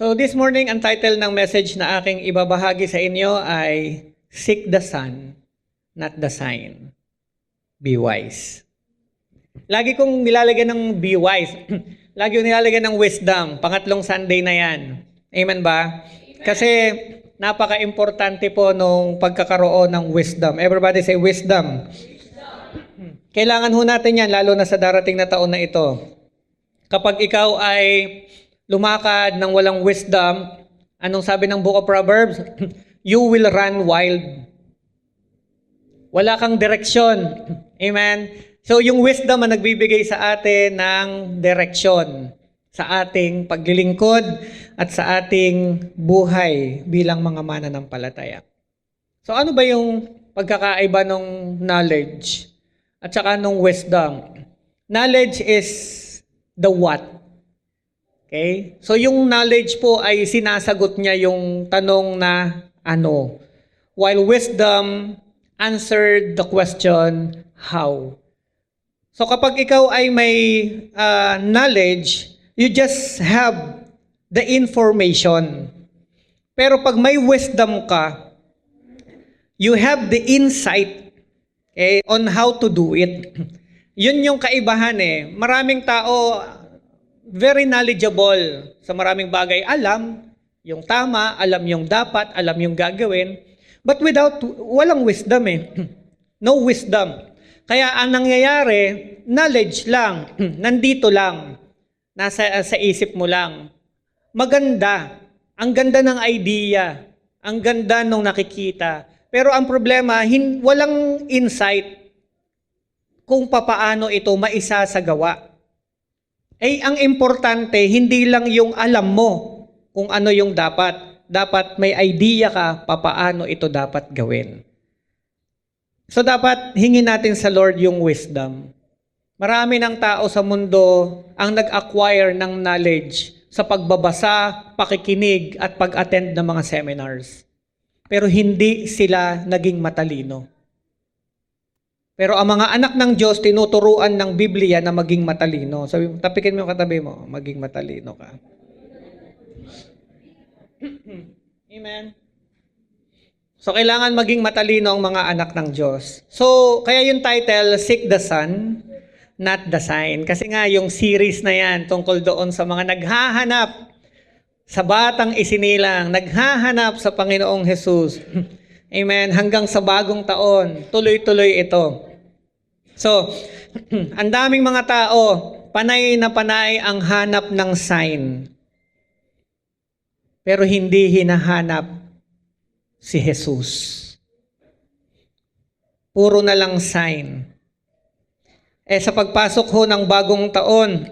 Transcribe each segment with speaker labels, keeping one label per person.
Speaker 1: So this morning, ang title ng message na aking ibabahagi sa inyo ay Seek the Sun, Not the Sign. Be wise. Lagi kong nilalagyan ng be wise. Lagi kong nilalagyan ng wisdom. Pangatlong Sunday na yan. Amen ba? Kasi napaka-importante po nung pagkakaroon ng wisdom. Everybody say wisdom. Kailangan ho natin yan, lalo na sa darating na taon na ito. Kapag ikaw ay lumakad ng walang wisdom, anong sabi ng Book of Proverbs? You will run wild. Wala kang direksyon. Amen? So yung wisdom ang nagbibigay sa atin ng direksyon sa ating paglilingkod at sa ating buhay bilang mga mananampalataya. So ano ba yung pagkakaiba ng knowledge at saka ng wisdom? Knowledge is the what. Okay? So yung knowledge po ay sinasagot niya yung tanong na ano. While wisdom answered the question, how. So kapag ikaw ay may knowledge, you just have the information. Pero pag may wisdom ka, you have the insight on how to do it. Yun yung kaibahan eh. Maraming tao very knowledgeable sa maraming bagay. Alam yung tama, alam yung dapat, alam yung gagawin. But walang wisdom eh. No wisdom. Kaya ang nangyayari, knowledge lang, nandito lang, sa isip mo lang. Maganda, ang ganda ng idea, ang ganda nung nakikita. Pero ang problema, walang insight kung papaano ito maisasagawa. Ang importante, hindi lang yung alam mo kung ano yung dapat. Dapat may idea ka papaano ito dapat gawin. So dapat hingin natin sa Lord yung wisdom. Marami ng tao sa mundo ang nag-acquire ng knowledge sa pagbabasa, pakikinig at pag-attend ng mga seminars. Pero hindi sila naging matalino. Pero ang mga anak ng Diyos, tinuturuan ng Biblia na maging matalino. Sabi mo, tapikin mo yung katabi mo, maging matalino ka. Amen. So, kailangan maging matalino ang mga anak ng Diyos. So, kaya yung title, Seek the Sun, Not the Sign. Kasi nga, yung series na yan, tungkol doon sa mga naghahanap sa batang isinilang, naghahanap sa Panginoong Jesus. Amen. Hanggang sa bagong taon, tuloy-tuloy ito. So, ang daming mga tao, panay na panay ang hanap ng sign. Pero hindi hinahanap si Jesus. Puro na lang sign. Sa pagpasok ho ng bagong taon,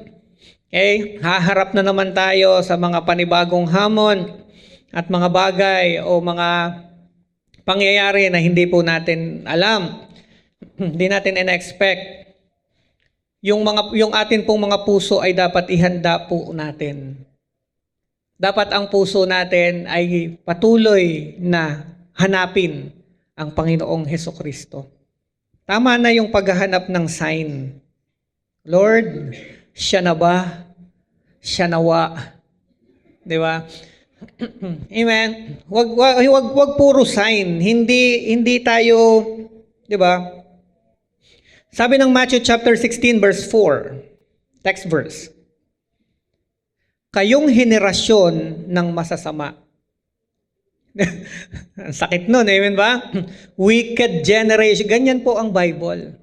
Speaker 1: haharap na naman tayo sa mga panibagong hamon at mga bagay o mga pangyayari na hindi po natin alam. Hindi natin in-expect. Yung atin pong mga puso ay dapat ihanda po natin. Dapat ang puso natin ay patuloy na hanapin ang Panginoong Hesukristo. Tama na yung paghahanap ng sign. Lord, siya na ba? Siya nawa. Di ba? Amen. Wag puro sign. Hindi tayo, di ba? Sabi ng Matthew chapter 16 verse 4, text verse. Kayong henerasyon ng masasama. Ang sakit nun, amen ba? Wicked generation. Ganyan po ang Bible.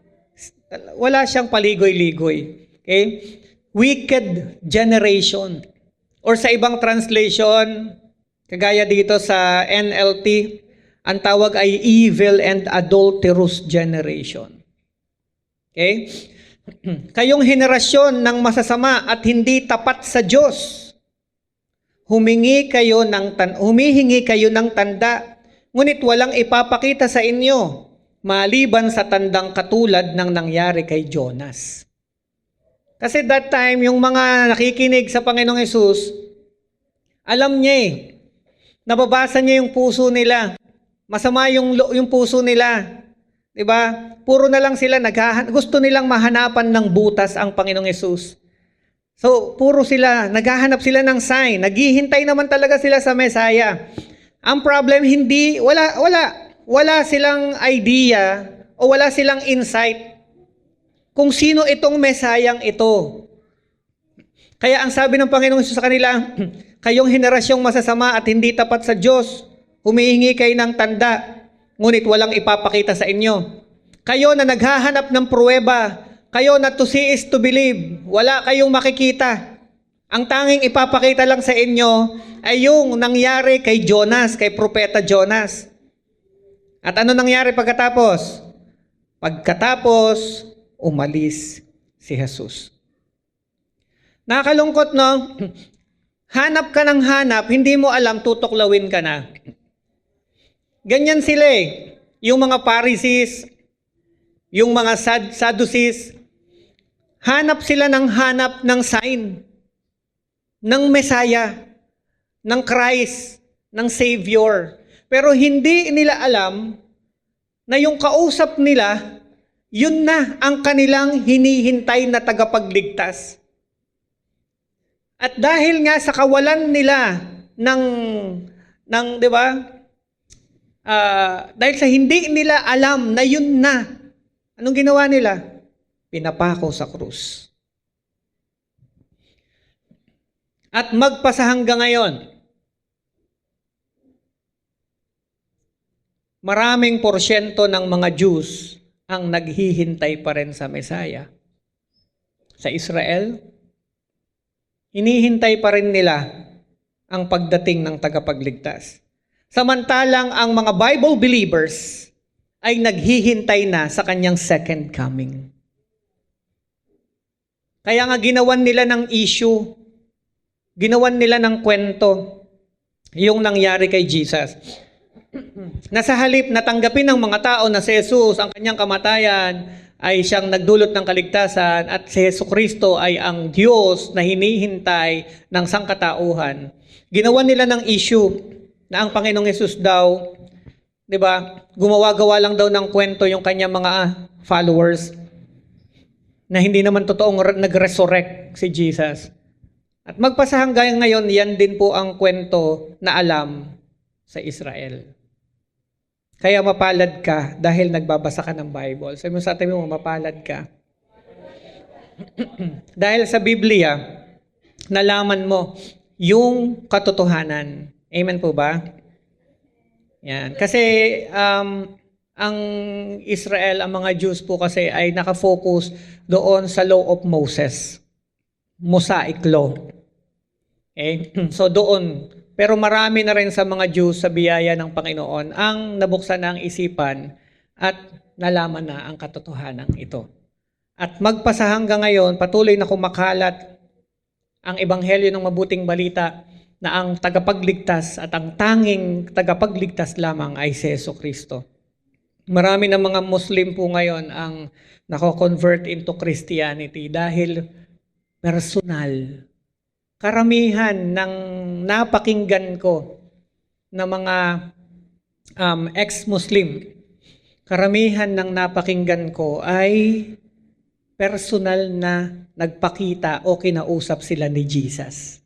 Speaker 1: Wala siyang paligoy-ligoy. Okay? Wicked generation. Or sa ibang translation, kagaya dito sa NLT, ang tawag ay evil and adulterous generation. Okay? Kayong henerasyon ng masasama at hindi tapat sa Diyos. Humihingi kayo ng tanda, ngunit walang ipapakita sa inyo, maliban sa tandang katulad ng nangyari kay Jonas. Kasi that time, yung mga nakikinig sa Panginoong Hesus, alam niya nababasa niya yung puso nila. Masama yung puso nila. Diba? Puro na lang sila gusto nilang mahanapan ng butas ang Panginoong Hesus. So, puro sila, naghahanap sila ng sign. Naghihintay naman talaga sila sa Messiah. Ang problem, wala silang idea o wala silang insight kung sino itong Messiah ito. Kaya ang sabi ng Panginoong Hesus sa kanila, kayong henerasyong masasama at hindi tapat sa Diyos, humihingi kayo ng tanda, ngunit walang ipapakita sa inyo. Kayo na naghahanap ng pruweba, kayo na to see is to believe, wala kayong makikita. Ang tanging ipapakita lang sa inyo ay yung nangyari kay Jonas, kay Propeta Jonas. At ano nangyari pagkatapos? Pagkatapos, umalis si Jesus. Nakakalungkot, no? Hanap ka ng hanap, hindi mo alam, tutuklawin ka na. Ganyan sila eh. Yung mga Pharisees, yung mga Sadducees, hanap sila ng hanap ng sign, ng Messiah, ng Christ, ng Savior. Pero hindi nila alam na yung kausap nila, yun na ang kanilang hinihintay na tagapagligtas. At dahil nga sa kawalan nila ng 'di ba? Dahil sa hindi nila alam na yun na, anong ginawa nila? Pinapako sa krus. At magpasa hanggang ngayon, maraming porsyento ng mga Jews ang naghihintay pa rin sa Messiah. Sa Israel, hinihintay pa rin nila ang pagdating ng tagapagligtas. Samantalang ang mga Bible believers ay naghihintay na sa kanyang second coming. Kaya nga ginawan nila ng issue, ginawan nila ng kwento yung nangyari kay Jesus. Na sa halip na tanggapin ng mga tao na si Jesus, ang kanyang kamatayan, ay siyang nagdulot ng kaligtasan at si Jesucristo ay ang Diyos na hinihintay ng sangkatauhan. Ginawan nila ng issue na ang Panginoong Jesus daw, 'di ba? Gumawa-gawa lang daw ng kwento yung kanyang mga followers na hindi naman totoong nag-resurrect si Jesus. At magpasa hanggang ngayon, yan din po ang kwento na alam sa Israel. Kaya mapalad ka dahil nagbabasa ka ng Bible. Sabi mo sa atin mo, mapalad ka. Dahil sa Biblia, nalaman mo yung katotohanan. Amen po ba? Yan. Kasi ang Israel, ang mga Jews po kasi ay nakafocus doon sa law of Moses. Mosaic law. Okay? So doon. Pero marami na rin sa mga Jews sa biyaya ng Panginoon ang nabuksan na ang isipan at nalaman na ang katotohanan ito. At magpasa hanggang ngayon, patuloy na kumakalat ang ebanghelyo ng mabuting balita na ang tagapagligtas at ang tanging tagapagligtas lamang ay si Jesucristo. Marami ng mga Muslim po ngayon ang nako-convert into Christianity dahil personal. Karamihan ng napakinggan ko na mga ex-Muslim, karamihan ng napakinggan ko ay personal na nagpakita o kinausap sila ni Jesus.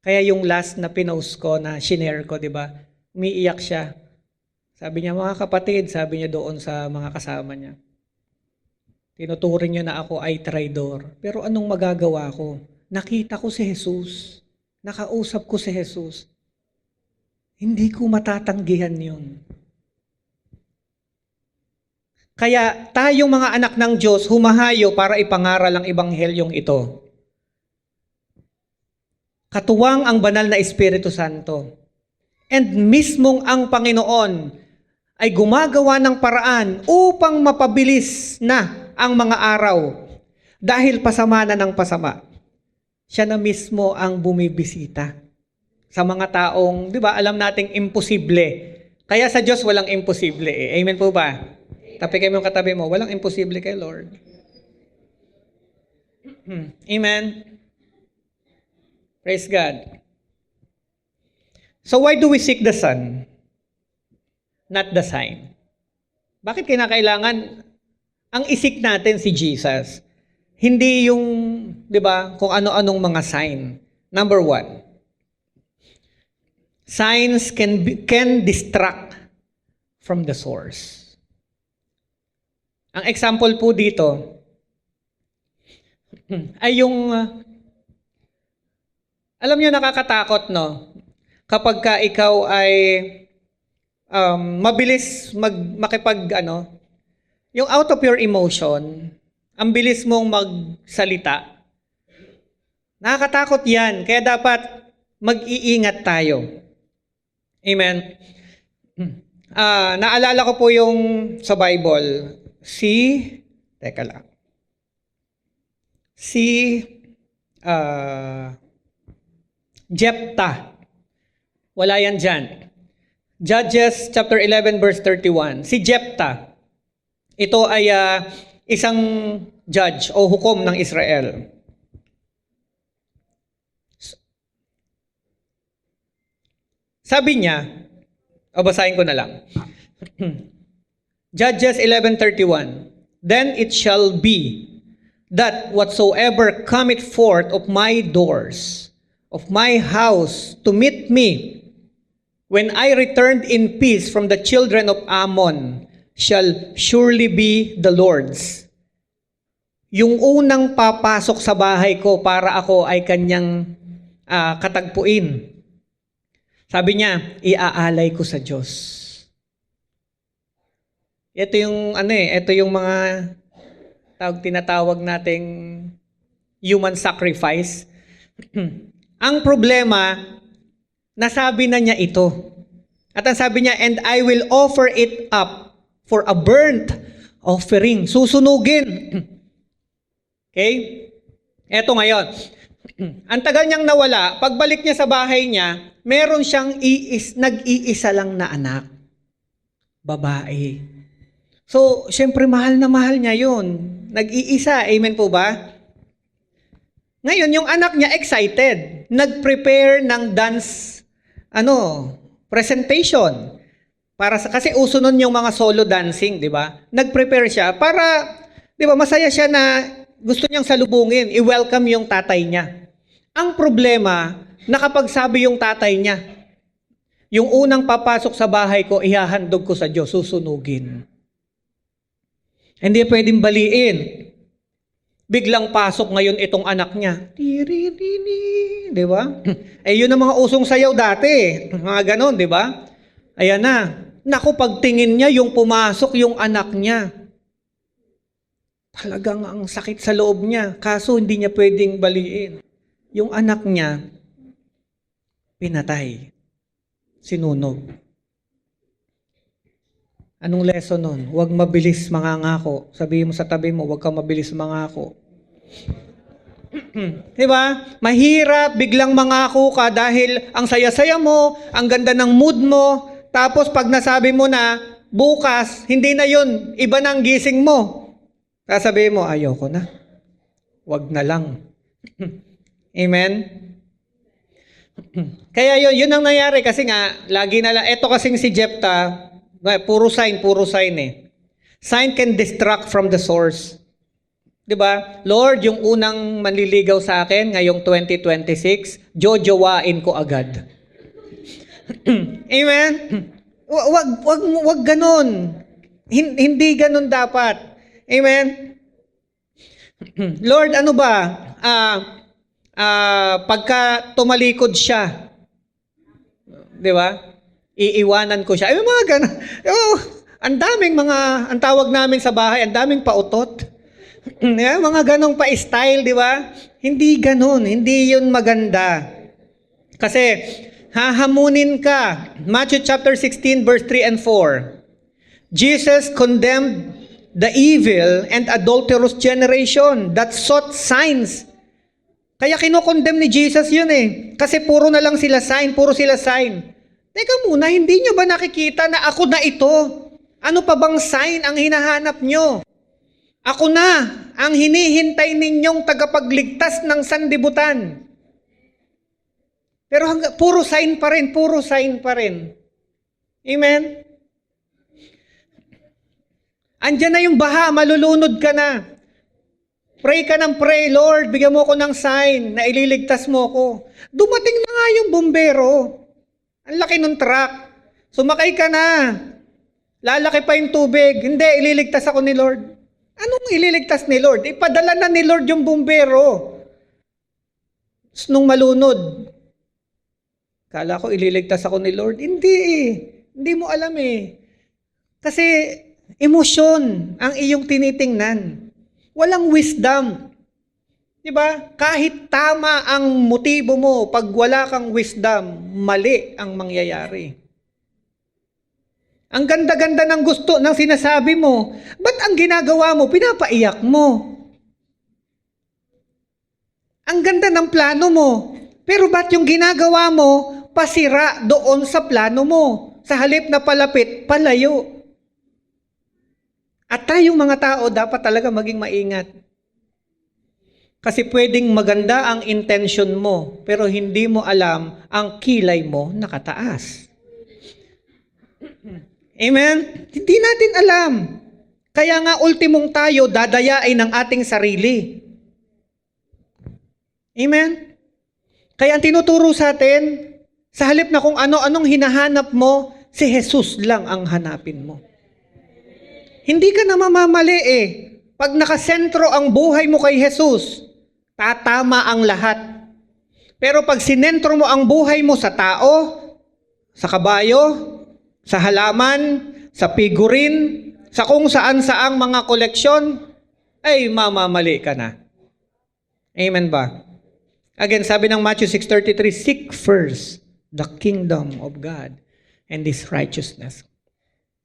Speaker 1: Kaya yung last na pinost ko, na shinare ko, di ba? Umiiyak siya. Sabi niya, mga kapatid, sabi niya doon sa mga kasama niya, tinuturing niyo na ako ay traidor. Pero anong magagawa ko? Nakita ko si Jesus. Nakausap ko si Jesus. Hindi ko matatanggihan yun. Kaya tayong mga anak ng Diyos, humahayo para ipangaral ang ebanghelyong ito. Katuwang ang banal na Espiritu Santo. And mismong ang Panginoon ay gumagawa ng paraan upang mapabilis na ang mga araw dahil pasama na ng pasama. Siya na mismo ang bumibisita sa mga taong, di ba, alam nating imposible. Kaya sa Diyos walang imposible eh. Amen po ba? Tapi kayo yung katabi mo, walang imposible kay Lord. Amen. Praise God. So why do we seek the Son? Not the sign. Bakit kinakailangan ang isik natin si Jesus? Hindi yung, di ba, kung ano-anong mga sign. Number one, signs can distract from the source. Ang example po dito ay yung, alam niyo nakakatakot, no? Kapag ka ikaw ay mabilis yung out of your emotion, ang bilis mong magsalita. Nakakatakot yan. Kaya dapat mag-iingat tayo. Amen. Naalala ko po yung sa Bible, teka lang. Jephthah. Wala yan dyan. Judges chapter 11 verse 31. Si Jephthah, ito ay isang judge o hukom ng Israel. Sabi niya, basahin ko na lang. Judges 11:31. Then it shall be that whatsoever cometh forth of my doors, of my house, to meet me, when I returned in peace from the children of Ammon, shall surely be the Lord's. Yung unang papasok sa bahay ko para ako ay kanyang katagpuin. Sabi niya, iaalay ko sa Diyos. Ito yung ito yung mga tinatawag nating human sacrifice. Ang problema, nasabi na niya ito. At ang sabi niya, and I will offer it up for a burnt offering. Susunugin. Okay? Eto ngayon. Ang tagal niyang nawala, pagbalik niya sa bahay niya, meron siyang nag-iisa lang na anak. Babae. So, syempre mahal na mahal niya yun. Nag-iisa. Amen po ba? Ngayon, yung anak niya excited. Nag-prepare ng dance, presentation. Kasi uso nun yung mga solo dancing, di ba? Nag-prepare siya para, di ba, masaya siya na gusto niyang salubungin, i-welcome yung tatay niya. Ang problema, nakapagsabi yung tatay niya, yung unang papasok sa bahay ko, ihahandog ko sa Diyos, susunugin. Hindi pwedeng baliin. Biglang pasok ngayon itong anak niya. Di ba? Yun ang mga usong sayaw dati. Mga ganon, di ba? Ayan na. Naku, pagtingin niya, yung pumasok yung anak niya. Talagang ang sakit sa loob niya. Kaso hindi niya pwedeng baliin. Yung anak niya, pinatay. Sinunog. Anong lesson nun? Huwag mabilis mangangako. Sabihin mo sa tabi mo, huwag kang mabilis mangako. Diba? Mahirap biglang mangako ka dahil ang saya-saya mo, ang ganda ng mood mo, tapos pag nasabi mo na, bukas, hindi na yun, iba na ang gising mo. Sasabihin mo, ayoko na. Huwag na lang. Amen? Kaya yun ang nangyari kasi nga, lagi na lang, eto kasing si Jephthah, puro sign eh. Sign can distract from the source. Diba? Lord, yung unang manliligaw sa akin ngayong 2026, jojowain ko agad. Amen? Wag ganun. Hindi ganun dapat. Amen? Lord, ano ba? Pagka tumalikod siya, diba? Iiwanan ko siya. Ay, mga ganun. Ang tawag namin sa bahay, ang daming pautot. Mga ganong pa-style, di ba? Hindi ganon. Hindi yun maganda. Kasi, hahamunin ka. Matthew chapter 16, verse 3 and 4. Jesus condemned the evil and adulterous generation that sought signs. Kaya kinokondemn ni Jesus yun eh. Kasi puro na lang sila sign, puro sila sign. Teka muna, hindi nyo ba nakikita na ako na ito? Ano pa bang sign ang hinahanap nyo? Ako na ang hinihintay ninyong tagapagligtas ng sanlibutan. Pero puro sign pa rin. Amen? Andyan na yung baha, malulunod ka na. Pray ka ng pray, Lord, bigyan mo ko ng sign na ililigtas mo ko. Dumating na nga yung bumbero. Ang laki ng truck. Sumakay ka na. Lalaki pa yung tubig. Hindi, ililigtas ako ni Lord. Anong ililigtas ni Lord? Ipadala na ni Lord yung bumbero. Nung malunod, kala ko ililigtas ako ni Lord. Hindi eh. Hindi mo alam eh. Kasi emosyon ang iyong tinitingnan. Walang wisdom. Diba? Kahit tama ang motibo mo, pag wala kang wisdom, mali ang mangyayari. Ang ganda-ganda ng gusto ng sinasabi mo, ba't ang ginagawa mo, pinapaiyak mo? Ang ganda ng plano mo, pero ba't yung ginagawa mo, pasira doon sa plano mo? Sa halip na palapit, palayo. At tayong mga tao, dapat talaga maging maingat. Kasi pwedeng maganda ang intention mo, pero hindi mo alam ang kilay mo nakataas. Amen? Hindi natin alam. Kaya nga ultimong tayo, dadayain ng ating sarili. Amen? Kaya ang tinuturo sa atin, sa halip na kung ano-anong hinahanap mo, si Jesus lang ang hanapin mo. Hindi ka na mamamali eh. Pag nakasentro ang buhay mo kay Jesus, tatama ang lahat. Pero pag sinentro mo ang buhay mo sa tao, sa kabayo, sa halaman, sa figurin, sa kung saan-saang mga koleksyon, ay mamamali ka na. Amen ba? Again, sabi ng Matthew 6:33, seek first the kingdom of God and His righteousness,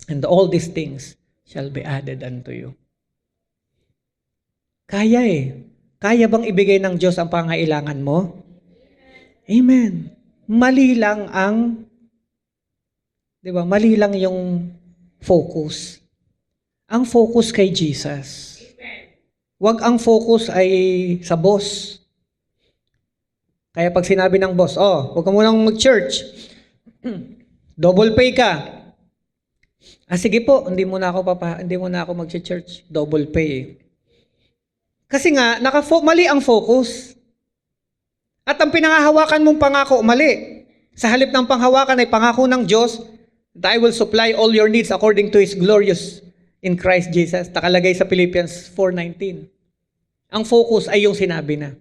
Speaker 1: and all these things shall be added unto you. Kaya eh. Kaya bang ibigay ng Diyos ang pangailangan mo? Amen. Mali lang ang, di ba? Mali lang yung focus. Ang focus kay Jesus. Huwag ang focus ay sa boss. Kaya pag sinabi ng boss, huwag ka munang mag-church. Double pay ka. Sige po, hindi mo na ako mag-church. Double pay eh. Kasi nga, mali ang focus. At ang pinangahawakan mong pangako, mali. Sa halip ng panghawakan ay pangako ng Diyos, that I will supply all your needs according to His glorious in Christ Jesus. Nakalagay sa Philippians 4:19. Ang focus ay yung sinabi na.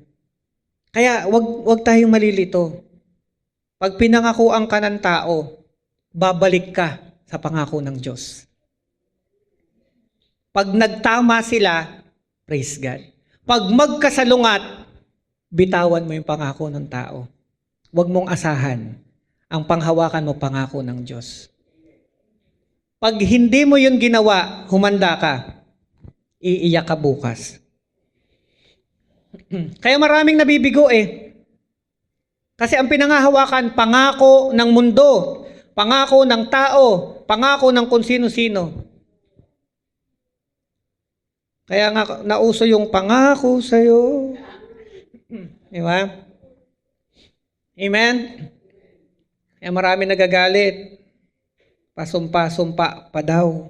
Speaker 1: Kaya wag tayong malilito. Pag pinangakuan ka ng tao, babalik ka sa pangako ng Diyos. Pag nagtama sila, praise God. Pag magkasalungat, bitawan mo yung pangako ng tao. Huwag mong asahan. Ang panghawakan mo, pangako ng Diyos. Pag hindi mo yun ginawa, humanda ka. Iiyak ka bukas. Kaya maraming nabibigo eh. Kasi ang pinangahawakan, pangako ng mundo, pangako ng tao, pangako ng kung sino-sino. Kaya nga nauso yung pangako sa'yo. Di ba? Amen? Kaya marami nagagalit. Pasumpa-sumpa pa daw.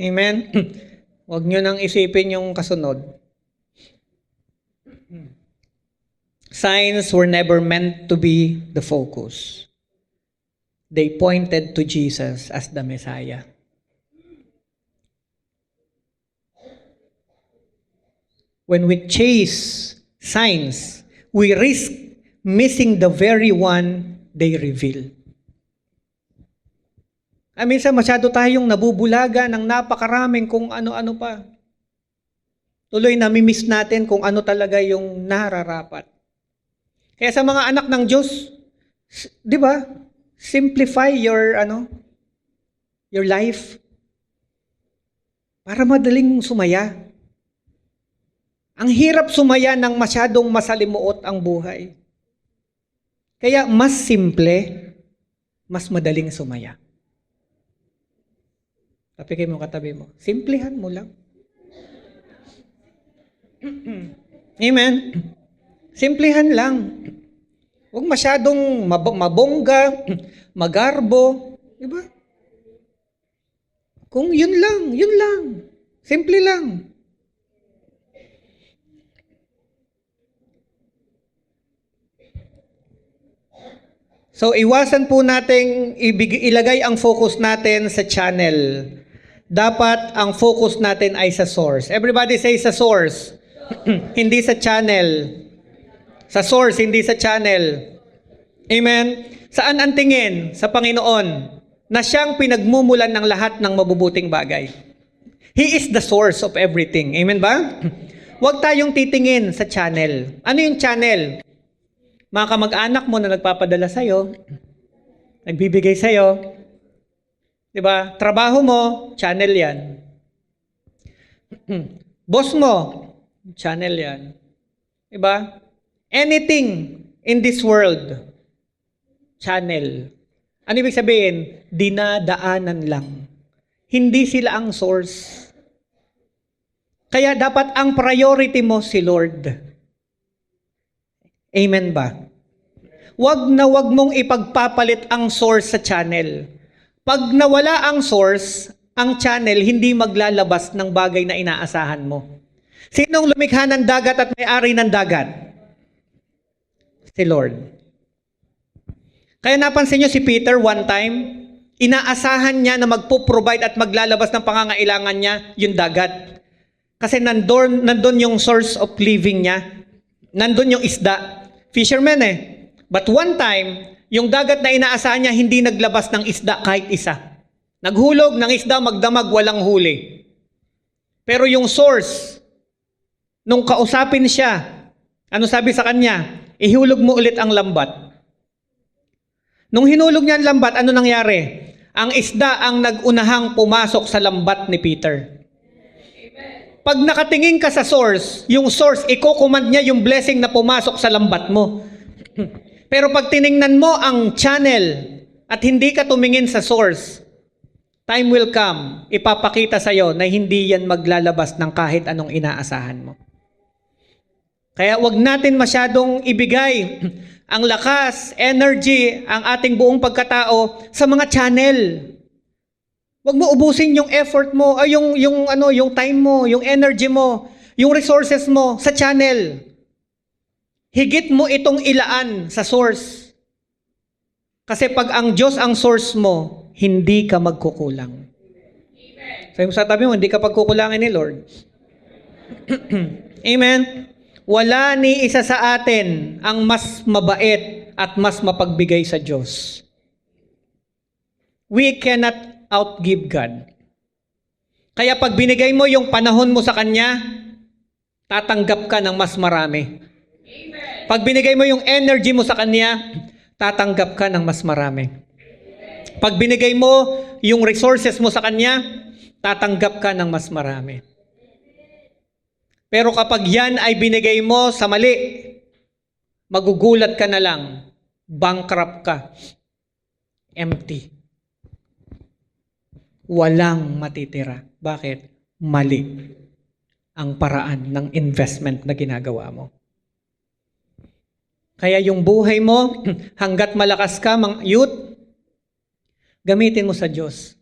Speaker 1: Amen? Huwag nyo nang isipin yung kasunod. Signs were never meant to be the focus. They pointed to Jesus as the Messiah. When we chase signs, we risk missing the very one they reveal. Minsan masyado tayong nabubulaga ng napakaraming kung ano-ano pa. Tuloy nami-miss natin kung ano talaga yung nararapat. Kaya sa mga anak ng Diyos, di ba? Simplify your life para madaling sumaya. Ang hirap sumaya ng masyadong masalimuot ang buhay. Kaya mas simple, mas madaling sumaya. Tapikin mo katabi mo. Simplihan mo lang. Amen. Simplihan lang. Huwag masyadong mabongga, magarbo. Diba? Kung yun lang. Simple lang. So, iwasan po nating ilagay ang focus natin sa channel. Dapat ang focus natin ay sa source. Everybody say sa source. Hindi sa channel. Sa source, hindi sa channel. Amen? Saan ang tingin? Sa Panginoon, na siyang pinagmumulan ng lahat ng mabubuting bagay. He is the source of everything. Amen ba? Huwag tayong titingin sa channel. Ano yung channel? Mga kamag-anak mo na nagpapadala sa'yo, nagbibigay sa'yo, di ba? Trabaho mo, channel yan. Boss mo, channel yan. Di ba? Anything in this world, channel. Ano ibig sabihin? Dinadaanan lang. Hindi sila ang source. Kaya dapat ang priority mo si Lord. Amen ba? Wag mong ipagpapalit ang source sa channel. Pag nawala ang source, ang channel hindi maglalabas ng bagay na inaasahan mo. Sinong lumikha ng dagat at may-ari ng dagat? Si Lord. Kaya napansin nyo si Peter one time, inaasahan niya na magpo-provide at maglalabas ng pangangailangan niya yung dagat. Kasi nandun yung source of living niya. Nandun yung isda. Fisherman eh. But one time, yung dagat na inaasahan niya, hindi naglabas ng isda kahit isa. Naghulog ng isda, magdamag, walang huli. Pero yung source, nung kausapin siya, ano sabi sa kanya? Ihulog mo ulit ang lambat. Nung hinulog niya ang lambat, ano nangyari? Ang isda ang nagunahang pumasok sa lambat ni Peter. Pag nakatingin ka sa source, yung source, iko-command niya yung blessing na pumasok sa lambat mo. Pero pag tiningnan mo ang channel at hindi ka tumingin sa source, time will come, ipapakita sa'yo na hindi yan maglalabas ng kahit anong inaasahan mo. Kaya wag natin masyadong ibigay ang lakas, energy, ang ating buong pagkatao sa mga channel. Wag mo ubusin yung effort mo, ay yung time mo, yung energy mo, yung resources mo sa channel. Higit mo itong ilaan sa source. Kasi pag ang Diyos ang source mo, hindi ka magkukulang. Sabi mo sa tabi mo, hindi ka pagkukulangin ni Lord. Amen? Wala ni isa sa atin ang mas mabait at mas mapagbigay sa Diyos. We cannot outgive God. Kaya pag binigay mo yung panahon mo sa Kanya, tatanggap ka ng mas marami. Amen. Pag binigay mo yung energy mo sa Kanya, tatanggap ka ng mas marami. Pag binigay mo yung resources mo sa Kanya, tatanggap ka ng mas marami. Pero kapag yan ay binigay mo sa mali, magugulat ka na lang, bankrupt ka, empty. Walang matitira. Bakit? Mali ang paraan ng investment na ginagawa mo. Kaya yung buhay mo, hanggat malakas ka, mga youth, gamitin mo sa Diyos.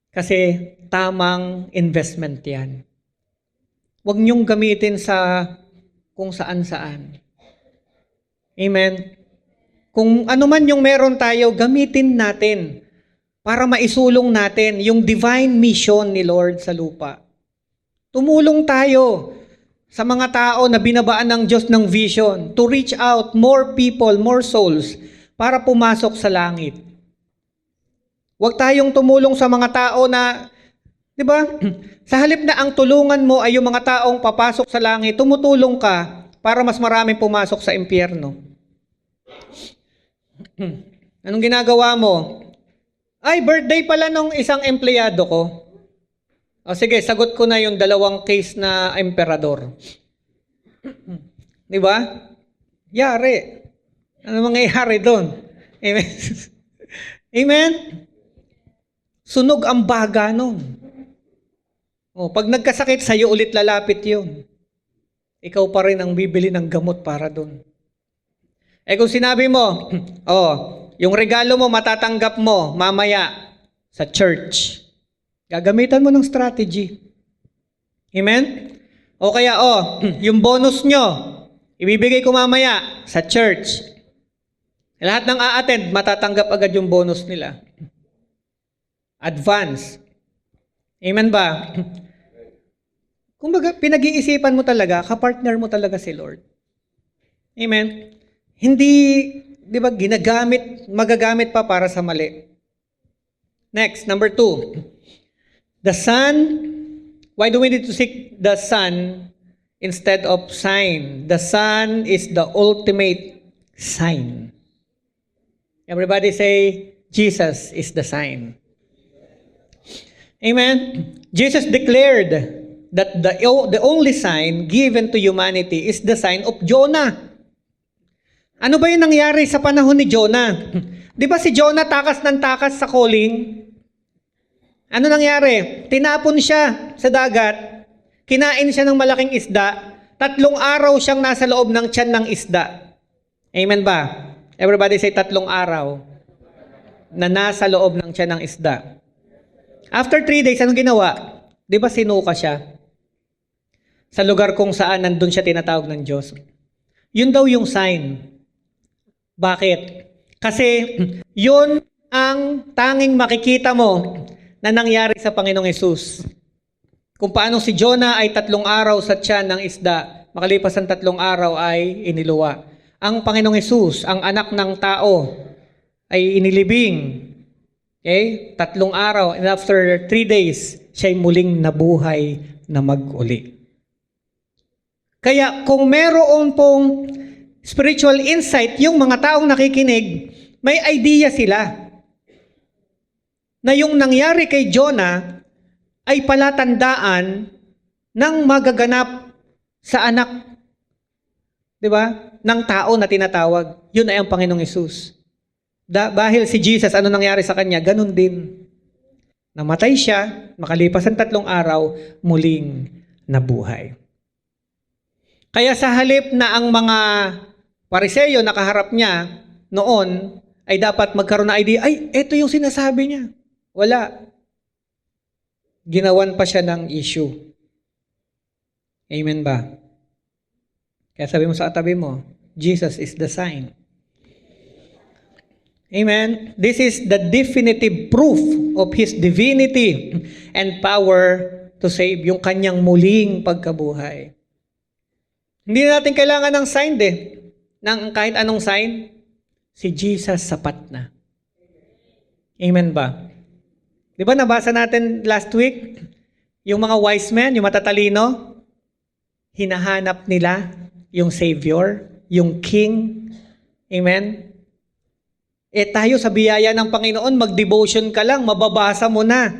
Speaker 1: Kasi tamang investment yan. Huwag niyong gamitin sa kung saan-saan. Amen? Kung ano man yung meron tayo, gamitin natin para maisulong natin yung divine mission ni Lord sa lupa. Tumulong tayo sa mga tao na binabaan ng Diyos ng vision to reach out more people, more souls para pumasok sa langit. Huwag tayong tumulong sa mga tao na, di ba? Sa halip na ang tulungan mo ay yung mga taong papasok sa langit, tumutulong ka para mas maraming pumasok sa impyerno. Anong ginagawa mo? Ay, birthday pala nung isang empleyado ko. O sige, sagot ko na yung 2 case na emperador. Di ba? Yari. Ano mangyayari doon? Amen? Amen? Sunog ang baga nun. O, pag nagkasakit, sa'yo ulit lalapit yun. Ikaw pa rin ang bibili ng gamot para doon. Eh kung sinabi mo, yung regalo mo matatanggap mo mamaya sa church. Gagamitan mo ng strategy. Amen? O kaya, yung bonus nyo, ibibigay ko mamaya sa church. Lahat ng a-attend, matatanggap agad yung bonus nila. Advance. Amen ba? Kumbaga, pinag-iisipan mo talaga, kapartner mo talaga si Lord. Amen? Hindi, di ba, magagamit pa para sa mali. Next, number 2. The Son, why do we need to seek the Son instead of sign? The Son is the ultimate sign. Everybody say, Jesus is the sign. Amen? Jesus declared that the only sign given to humanity is the sign of Jonah. Ano ba yung nangyari sa panahon ni Jonah? Di ba si Jonah takas ng takas sa calling? Ano nangyari? Tinapon siya sa dagat, kinain siya ng malaking isda, 3 araw siyang nasa loob ng tiyan ng isda. Amen ba? Everybody say 3 araw na nasa loob ng tiyan ng isda. After 3 days, anong ginawa? Di ba sinuka siya? Sa lugar kung saan nandun siya tinatawag ng Diyos. Yun daw yung sign. Bakit? Kasi yun ang tanging makikita mo na nangyari sa Panginoong Hesus. Kung paano si Jonah ay 3 araw sa tiyan ng isda, makalipas ang 3 araw ay iniluwa. Ang Panginoong Hesus, ang anak ng tao, ay inilibing. Okay? 3 araw, and after 3 days, siya'y muling nabuhay na mag-uli. Kaya kung meron pong spiritual insight, yung mga taong nakikinig, may idea sila na yung nangyari kay Jonah ay palatandaan ng magaganap sa anak, di ba, ng tao na tinatawag. Yun ay ang Panginoong Hesus. Dahil si Jesus, ano nangyari sa kanya? Ganun din. Namatay siya, makalipas ang 3 araw, muling nabuhay. Kaya sa halip na ang mga Pariseyo nakaharap niya noon, ay dapat magkaroon na idea, ay, ito yung sinasabi niya. Wala. Ginawan pa siya ng issue. Amen ba? Kaya sabi mo sa katabi mo, Jesus is the sign. Amen? This is the definitive proof of His divinity and power to save, yung kanyang muling pagkabuhay. Hindi natin kailangan ng sign ng kahit anong sign. Si Jesus sapat na. Amen ba? Di ba nabasa natin last week? Yung mga wise men, yung matatalino, hinahanap nila yung Savior, yung King. Amen? Tayo sa biyaya ng Panginoon, mag-devotion ka lang, mababasa mo na.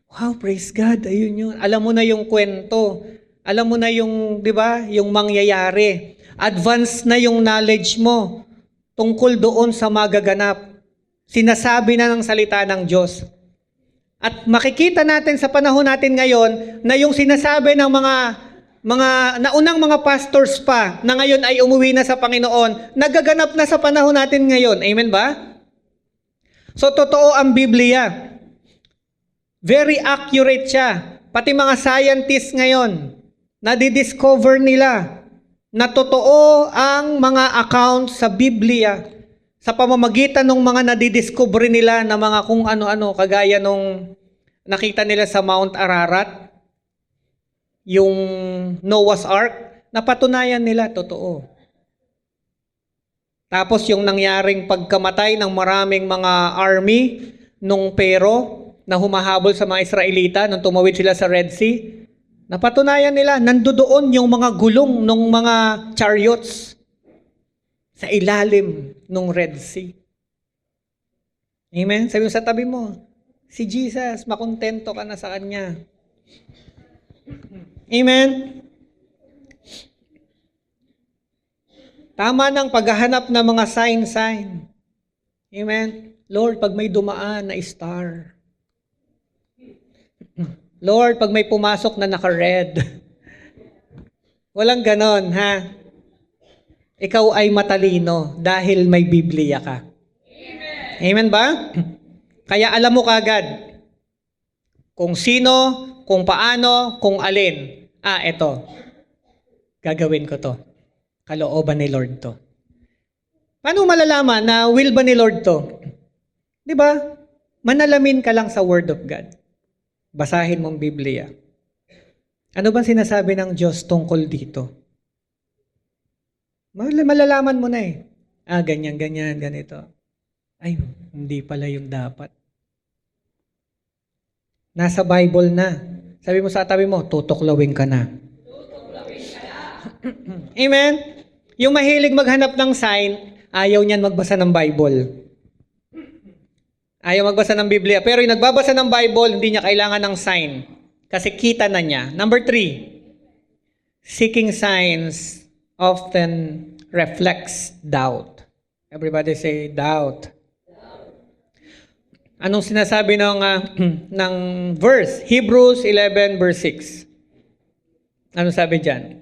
Speaker 1: Wow, praise God, ayun yun. Alam mo na yung kwento. Alam mo na yung, di ba, yung mangyayari. Advance na yung knowledge mo tungkol doon sa magaganap. Sinasabi na ng salita ng Diyos. At makikita natin sa panahon natin ngayon na yung sinasabi ng mga naunang mga pastors pa na ngayon ay umuwi na sa Panginoon, nagaganap na sa panahon natin ngayon. Amen ba? So, totoo ang Biblia. Very accurate siya. Pati mga scientists ngayon, nadidiscover nila na totoo ang mga account sa Biblia sa pamamagitan ng mga nadidiscover nila na mga kung ano-ano, kagaya nung nakita nila sa Mount Ararat, yung Noah's Ark, napatunayan nila totoo. Tapos yung nangyaring pagkamatay ng maraming mga army nung Pero na humahabol sa mga Israelita nung tumawid sila sa Red Sea, napatunayan nila, nandoon yung mga gulong ng mga chariots sa ilalim ng Red Sea. Amen? Sabi mo sa tabi mo, si Jesus, makontento ka na sa Kanya. Amen? Tama ng paghahanap ng mga sign. Amen? Lord, pag may dumaan na star. Lord, pag may pumasok na naka-red. Walang ganon, ha? Ikaw ay matalino dahil may Biblia ka. Amen, Amen ba? Kaya alam mo kagad kung sino, kung paano, kung alin. Eto. Gagawin ko to. Kalooban ni Lord to. Paano malalaman na will ba ni Lord to? Di ba? Manalamin ka lang sa Word of God. Basahin mong Biblia. Ano bang sinasabi ng Diyos tungkol dito? Malalaman mo na eh. Ganyan, ganito. Ay, hindi pala yung dapat. Nasa Bible na. Sabi mo sa tabi mo, tutuklawin ka na. Amen? Yung mahilig maghanap ng sign, ayaw niyan magbasa ng Bible. Ayaw magbasa ng Biblia. Pero yung nagbabasa ng Bible, hindi niya kailangan ng sign. Kasi kita na niya. Number 3, seeking signs often reflects doubt. Everybody say doubt. Anong sinasabi ng verse? Hebrews 11 verse 6. Anong sabi dyan?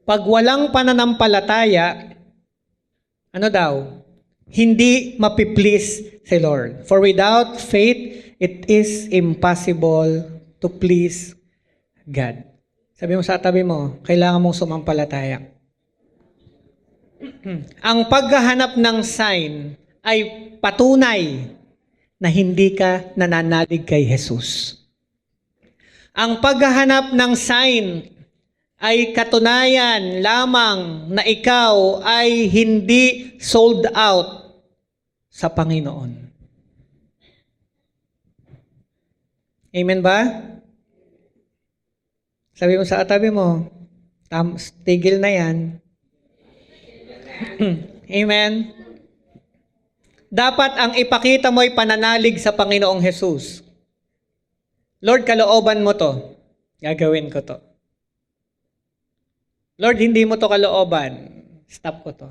Speaker 1: Pag walang pananampalataya, ano daw? Hindi mapiplease si Lord. For without faith, it is impossible to please God. Sabi mo sa tabi mo, kailangan mong sumampalataya. Ang paghahanap ng sign ay patunay na hindi ka nananalig kay Jesus. Ang paghahanap ng sign ay katunayan lamang na ikaw ay hindi sold out sa Panginoon. Amen ba? Sabi mo sa katabi mo, tigil na yan. Amen? Dapat ang ipakita mo ay pananalig sa Panginoong Jesus. Lord, kalooban mo to. Gagawin ko to. Lord, hindi mo to kalooban. Stop ko to.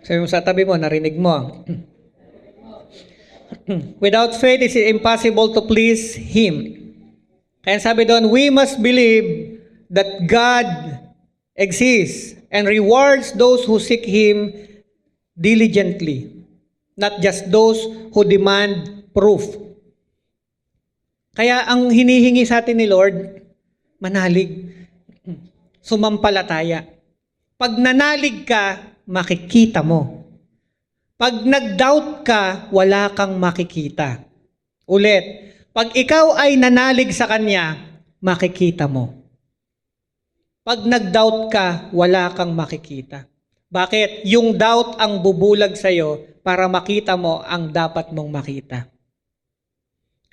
Speaker 1: Sabi mo sa tabi mo, narinig mo. Without faith, it is impossible to please Him. Kaya sabi doon, we must believe that God exists and rewards those who seek Him diligently, not just those who demand proof. Kaya ang hinihingi sa atin ni Lord, manalig, sumampalataya. Pag nanalig ka, makikita mo. Pag nag-doubt ka, wala kang makikita. Ulit, pag ikaw ay nanalig sa Kanya, makikita mo. Pag nag-doubt ka, wala kang makikita. Bakit? Yung doubt ang bubulag sa'yo para makita mo ang dapat mong makita.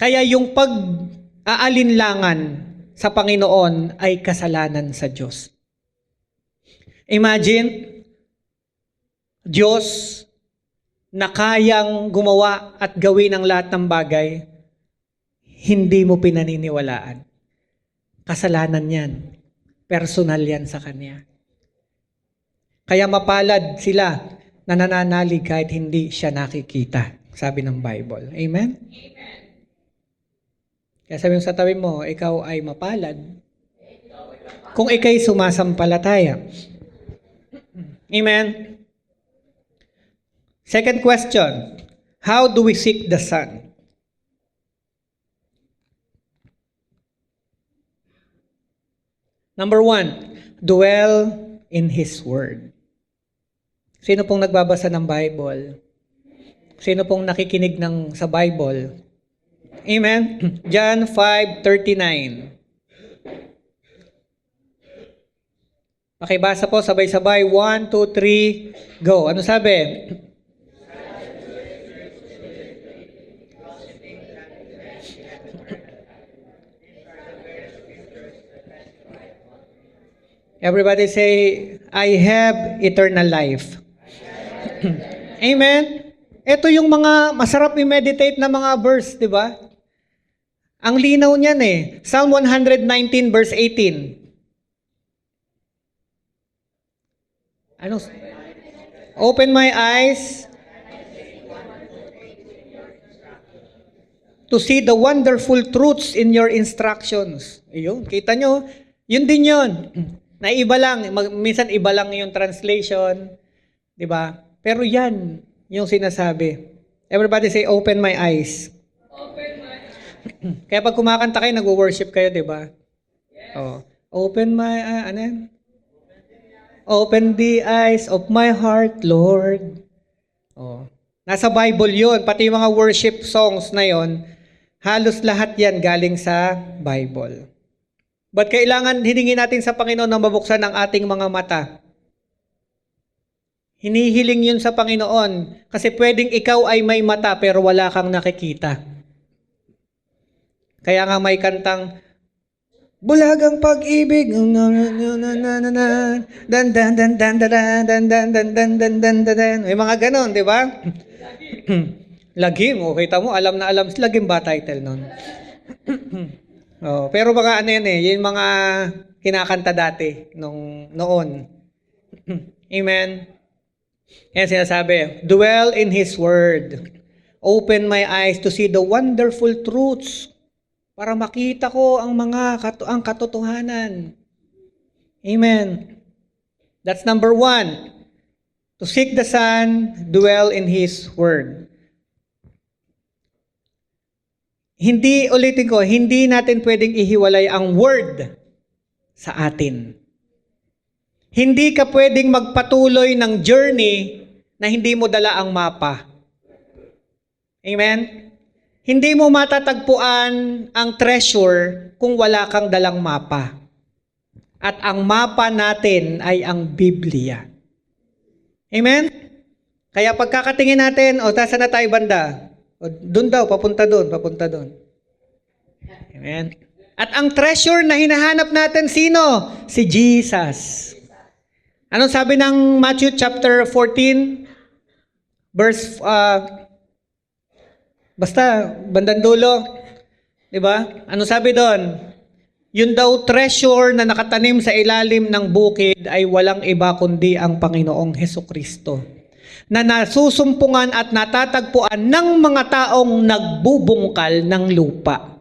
Speaker 1: Kaya yung pag-aalinlangan sa Panginoon ay kasalanan sa Diyos. Imagine, Diyos na kayang gumawa at gawin ang lahat ng bagay, hindi mo pinaniniwalaan. Kasalanan yan. Personal yan sa Kanya. Kaya mapalad sila na nananalig kahit hindi siya nakikita, sabi ng Bible. Amen? Amen. Kaya sabi mo sa tabi mo, ikaw ay mapalad kung ikay sumasampalataya. Amen? Second question, how do we seek the Son? Number 1, dwell in His Word. Sino pong nagbabasa ng Bible? Sino pong nakikinig sa Bible? Amen? John 5:39. Pakibasa po, sabay-sabay. 1, 2, 3, go. Ano sabi? Everybody say, I have eternal life. Amen? Ito yung mga masarap i-meditate na mga verse, di ba? Ang linaw niyan eh. Psalm 119 verse 18. Ano? Open my eyes to see the wonderful truths in your instructions. Ayun, kita nyo? Yun din yun. Naiba lang. Minsan iba lang yung translation. Di ba? Pero yan yung sinasabi. Everybody say, open my eyes. Open my Kaya pag kumakanta kayo, nag-worship kayo, di ba? Oh. Open my, ano yan? Open the eyes of my heart, Lord. Oh. Nasa Bible yun. Pati yung mga worship songs na yon, halos lahat yan galing sa Bible. But kailangan hiningi natin sa Panginoon na mabuksan ang ating mga mata. Hinihiling yun sa Panginoon. Kasi pwedeng ikaw ay may mata pero wala kang nakikita. Kaya nga may kantang, bulagang pag-ibig, dan dan dan dan dan dan dan dan dan dan dan dan. May mga ganon, di ba? Lagim, kita mo, alam na alam, lagim ba title nun? Oh, pero baka ano yan yung mga kinakanta dati noon. Amen. Yan sinasabi, dwell in His Word. Open my eyes to see the wonderful truths. Para makita ko ang ang katotohanan. Amen. That's number 1. To seek the Son, dwell in His Word. Ulitin ko, hindi natin pwedeng ihiwalay ang Word sa atin. Hindi ka pwedeng magpatuloy ng journey na hindi mo dala ang mapa. Amen? Hindi mo matatagpuan ang treasure kung wala kang dalang mapa. At ang mapa natin ay ang Biblia. Amen? Kaya pagkakatingin natin, saan na tayo banda? Doon daw, papunta doon. Amen? At ang treasure na hinahanap natin, sino? Si Jesus. Anong sabi ng Matthew chapter 14, verse basta, bandang dulo. Diba? Ano sabi doon? Yun daw treasure na nakatanim sa ilalim ng bukid ay walang iba kundi ang Panginoong Hesukristo. Na nasusumpungan at natatagpuan ng mga taong nagbubungkal ng lupa.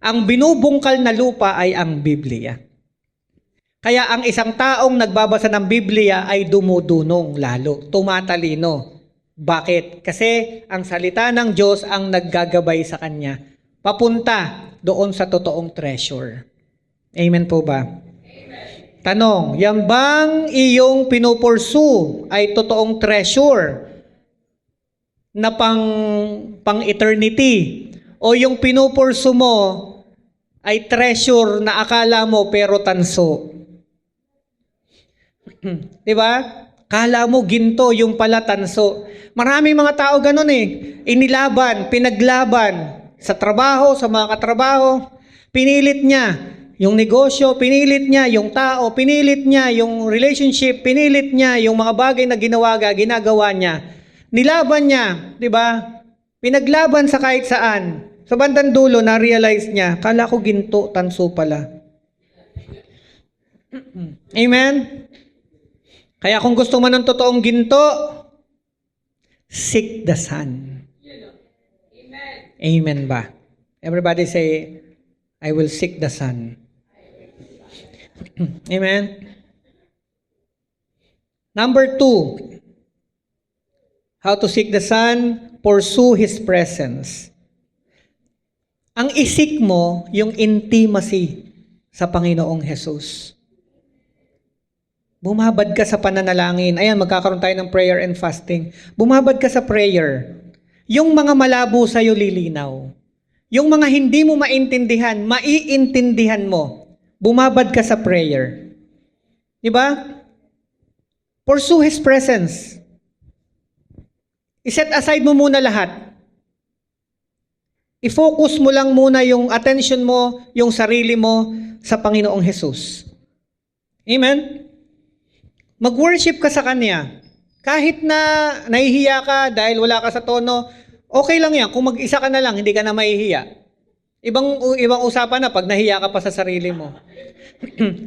Speaker 1: Ang binubungkal na lupa ay ang Biblia. Kaya ang isang taong nagbabasa ng Biblia ay dumudunong lalo, tumatalino. Bakit? Kasi ang salita ng Diyos ang naggagabay sa kanya. Papunta doon sa totoong treasure. Amen po ba? Amen. Tanong, yan bang iyong pinupursue ay totoong treasure na pang eternity? O yung pinupursue mo ay treasure na akala mo pero tanso? Diba? Kala mo ginto, yung pala tanso. Maraming mga tao ganun Inilaban, pinaglaban sa trabaho, sa mga katrabaho. Pinilit niya yung negosyo, pinilit niya yung tao, pinilit niya yung relationship, pinilit niya yung mga bagay na ginagawa niya. Nilaban niya, di ba? Pinaglaban sa kahit saan. Sa bandang dulo, na-realize niya, kala ko ginto, tanso pala. Amen? Kaya kung gusto mo ng totoong ginto, seek the Son. Amen. Amen ba? Everybody say, I will seek the Son. Amen. Number 2, how to seek the Son, pursue His presence. Ang isik mo, yung intimacy sa Panginoong Jesus. Bumabad ka sa pananalangin. Ayan, magkakaroon tayo ng prayer and fasting. Bumabad ka sa prayer. Yung mga malabo sa'yo lilinaw. Yung mga hindi mo maintindihan, maiintindihan mo. Bumabad ka sa prayer. Diba? Pursue His presence. I-set aside mo muna lahat. I-focus mo lang muna yung attention mo, yung sarili mo sa Panginoong Jesus. Amen? Mag-worship ka sa Kanya. Kahit na nahihiya ka dahil wala ka sa tono, okay lang yan. Kung mag-isa ka na lang, hindi ka na mahihiya. Ibang usapan na pag nahiya ka pa sa sarili mo.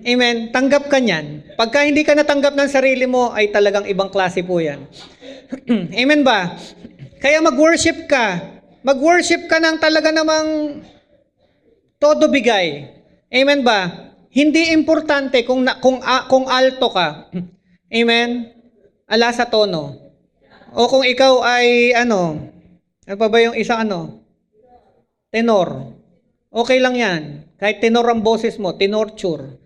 Speaker 1: Amen. Tanggap ka niyan. Pagka hindi ka natanggap ng sarili mo, ay talagang ibang klase po yan. Amen ba? Kaya mag-worship ka. Mag-worship ka ng talaga namang todo bigay. Amen ba? Hindi importante kung alto ka. Amen? Ala sa tono. O kung ikaw ay ano pa ba yung isang tenor. Okay lang yan. Kahit tenor ang boses mo, tinorture.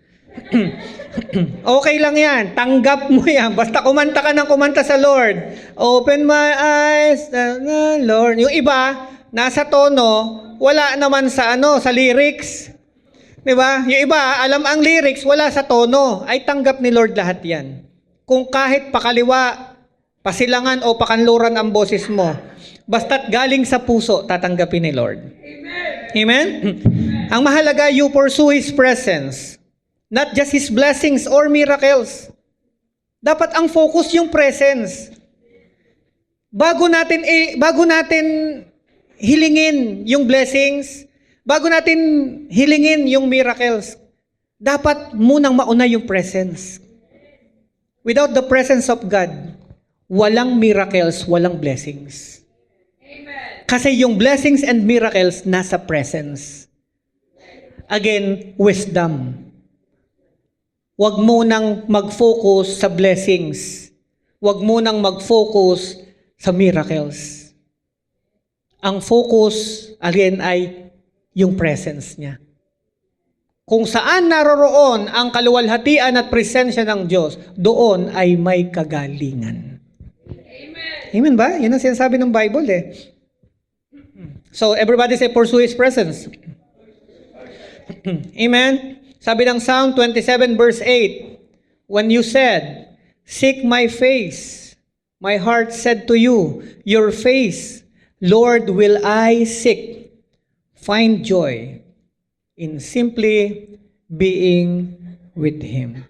Speaker 1: Okay lang yan. Tanggap mo yan. Basta kumanta ka ng kumanta sa Lord. Open my eyes, Lord. Yung iba, nasa tono, wala naman sa sa lyrics. 'Di ba? Yung iba, alam ang lyrics, wala sa tono. Ay tanggap ni Lord lahat 'yan. Kung kahit pakaliwa, pasilangan o pakanluran ang boses mo, basta't galing sa puso, tatanggapin ni Lord. Amen. Amen? Ang mahalaga, you pursue His presence. Not just His blessings or miracles. Dapat ang focus yung presence. Bago natin hilingin yung blessings, bago natin hilingin yung miracles, dapat munang mauna yung presence. Without the presence of God, walang miracles, walang blessings. Amen. Kasi yung blessings and miracles nasa presence. Again, wisdom. Huwag mo nang mag-focus sa blessings. Huwag mo nang mag-focus sa miracles. Ang focus, again, ay yung presence niya. Kung saan naroroon ang kaluwalhatian at presensya ng Diyos, doon ay may kagalingan. Amen. Amen ba? Yun ang sinasabi ng Bible eh. So, everybody say, pursue His presence. Amen. Sabi ng Psalm 27 verse 8, when you said, seek my face, my heart said to you, your face, Lord, will I seek. Find joy in simply being with Him.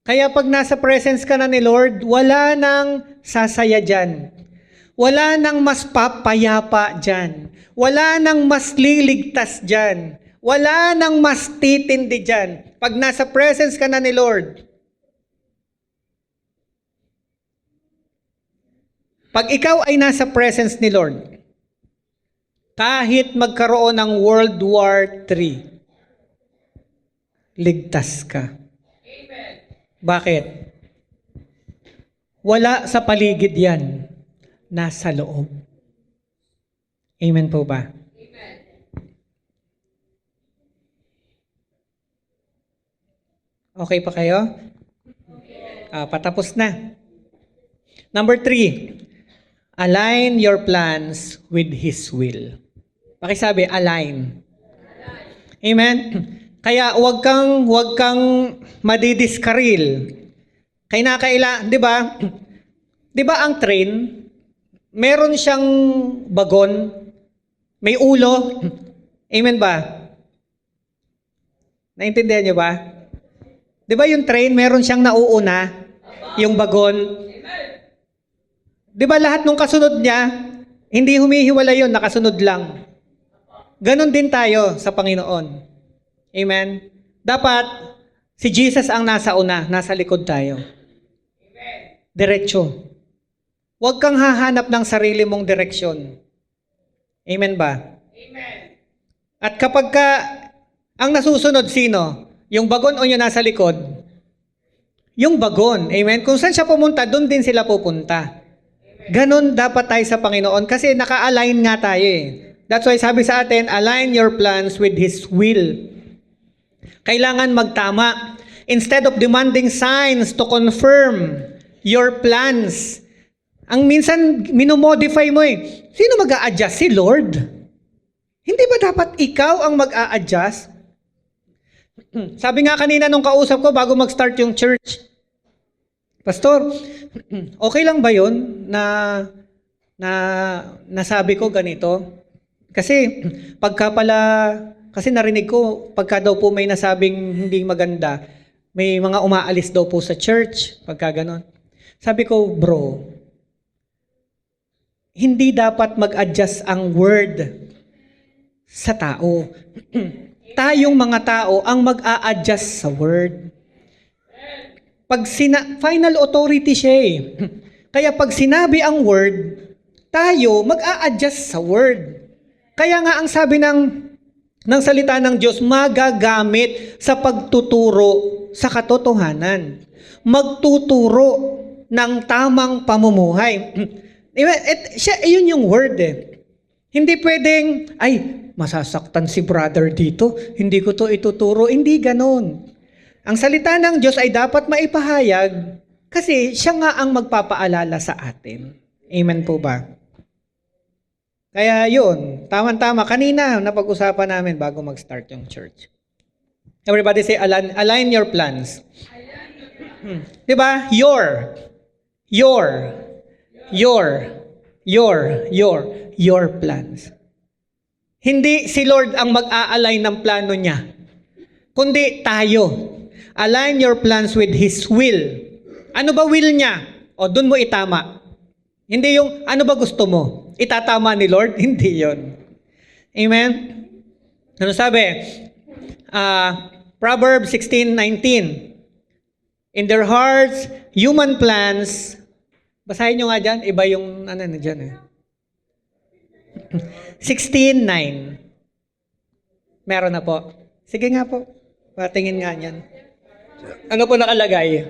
Speaker 1: Kaya pag nasa presence ka na ni Lord, wala nang sasaya dyan. Wala nang mas papayapa dyan. Wala nang mas liligtas dyan. Wala nang mas titindi dyan. Pag nasa presence ka na ni Lord. Pag ikaw ay nasa presence ni Lord, kahit magkaroon ng World War III, ligtas ka. Amen. Bakit? Wala sa paligid yan. Nasa loob. Amen po ba? Okay pa kayo? Patapos na. Number 3, align your plans with His will. Pakisabi, align. Amen? Kaya huwag kang madidiskaril. Di ba? Di ba ang train, meron siyang bagon, may ulo. Amen ba? Naintindihan niyo ba? Di ba yung train, meron siyang nauuna, yung bagon? Di ba lahat ng kasunod niya, hindi humihiwalay yun, nakasunod lang. Ganon din tayo sa Panginoon. Amen? Dapat, si Jesus ang nasa una, nasa likod tayo. Diretso. Huwag kang hahanap ng sarili mong direksyon. Amen ba? Amen. At kapag ang nasusunod sino? Yung bagon o yung nasa likod? Yung bagon. Amen? Kung saan siya pumunta, doon din sila pupunta. Ganon dapat tayo sa Panginoon kasi naka-align nga tayo eh. That's why sabi sa atin, align your plans with His will. Kailangan magtama. Instead of demanding signs to confirm your plans, ang minsan minomodify mo eh. Sino mag-a-adjust? Si Lord. Hindi ba dapat ikaw ang mag-a-adjust? Sabi nga kanina nung kausap ko bago mag-start yung church, Pastor, okay lang ba yun na nasabi ko ganito? Kasi kasi narinig ko, pagka daw po may nasabing hindi maganda, may mga umaalis daw po sa church, pagka ganon. Sabi ko, bro, hindi dapat mag-adjust ang word sa tao. Tayong mga tao ang mag-a-adjust sa word. Final authority siya eh. Kaya pag sinabi ang word, tayo mag-a-adjust sa word. Kaya nga ang sabi ng salita ng Diyos, magagamit sa pagtuturo sa katotohanan. Magtuturo ng tamang pamumuhay. Yun yung word eh. Hindi pwedeng, masasaktan si brother dito, hindi ko to ituturo. Hindi ganon. Ang salita ng Diyos ay dapat maipahayag kasi siya nga ang magpapaalala sa atin. Amen po ba? Kaya yun, tama-tama. Kanina, napag-usapan namin bago mag-start yung church. Everybody say, align your plans. Diba? Your plans. Hindi si Lord ang mag-a-align ng plano niya, kundi tayo. Align your plans with His will. Ano ba will niya? O, dun mo itama. Hindi yung, ano ba gusto mo? Itatama ni Lord? Hindi yon. Amen? Ano sabi? Proverbs 16:19. In their hearts, human plans. Basahin nyo nga dyan. Iba yung, ano na dyan eh. 16:9. Meron na po. Sige nga po. Patingin nga yan. Ano po nakalagay?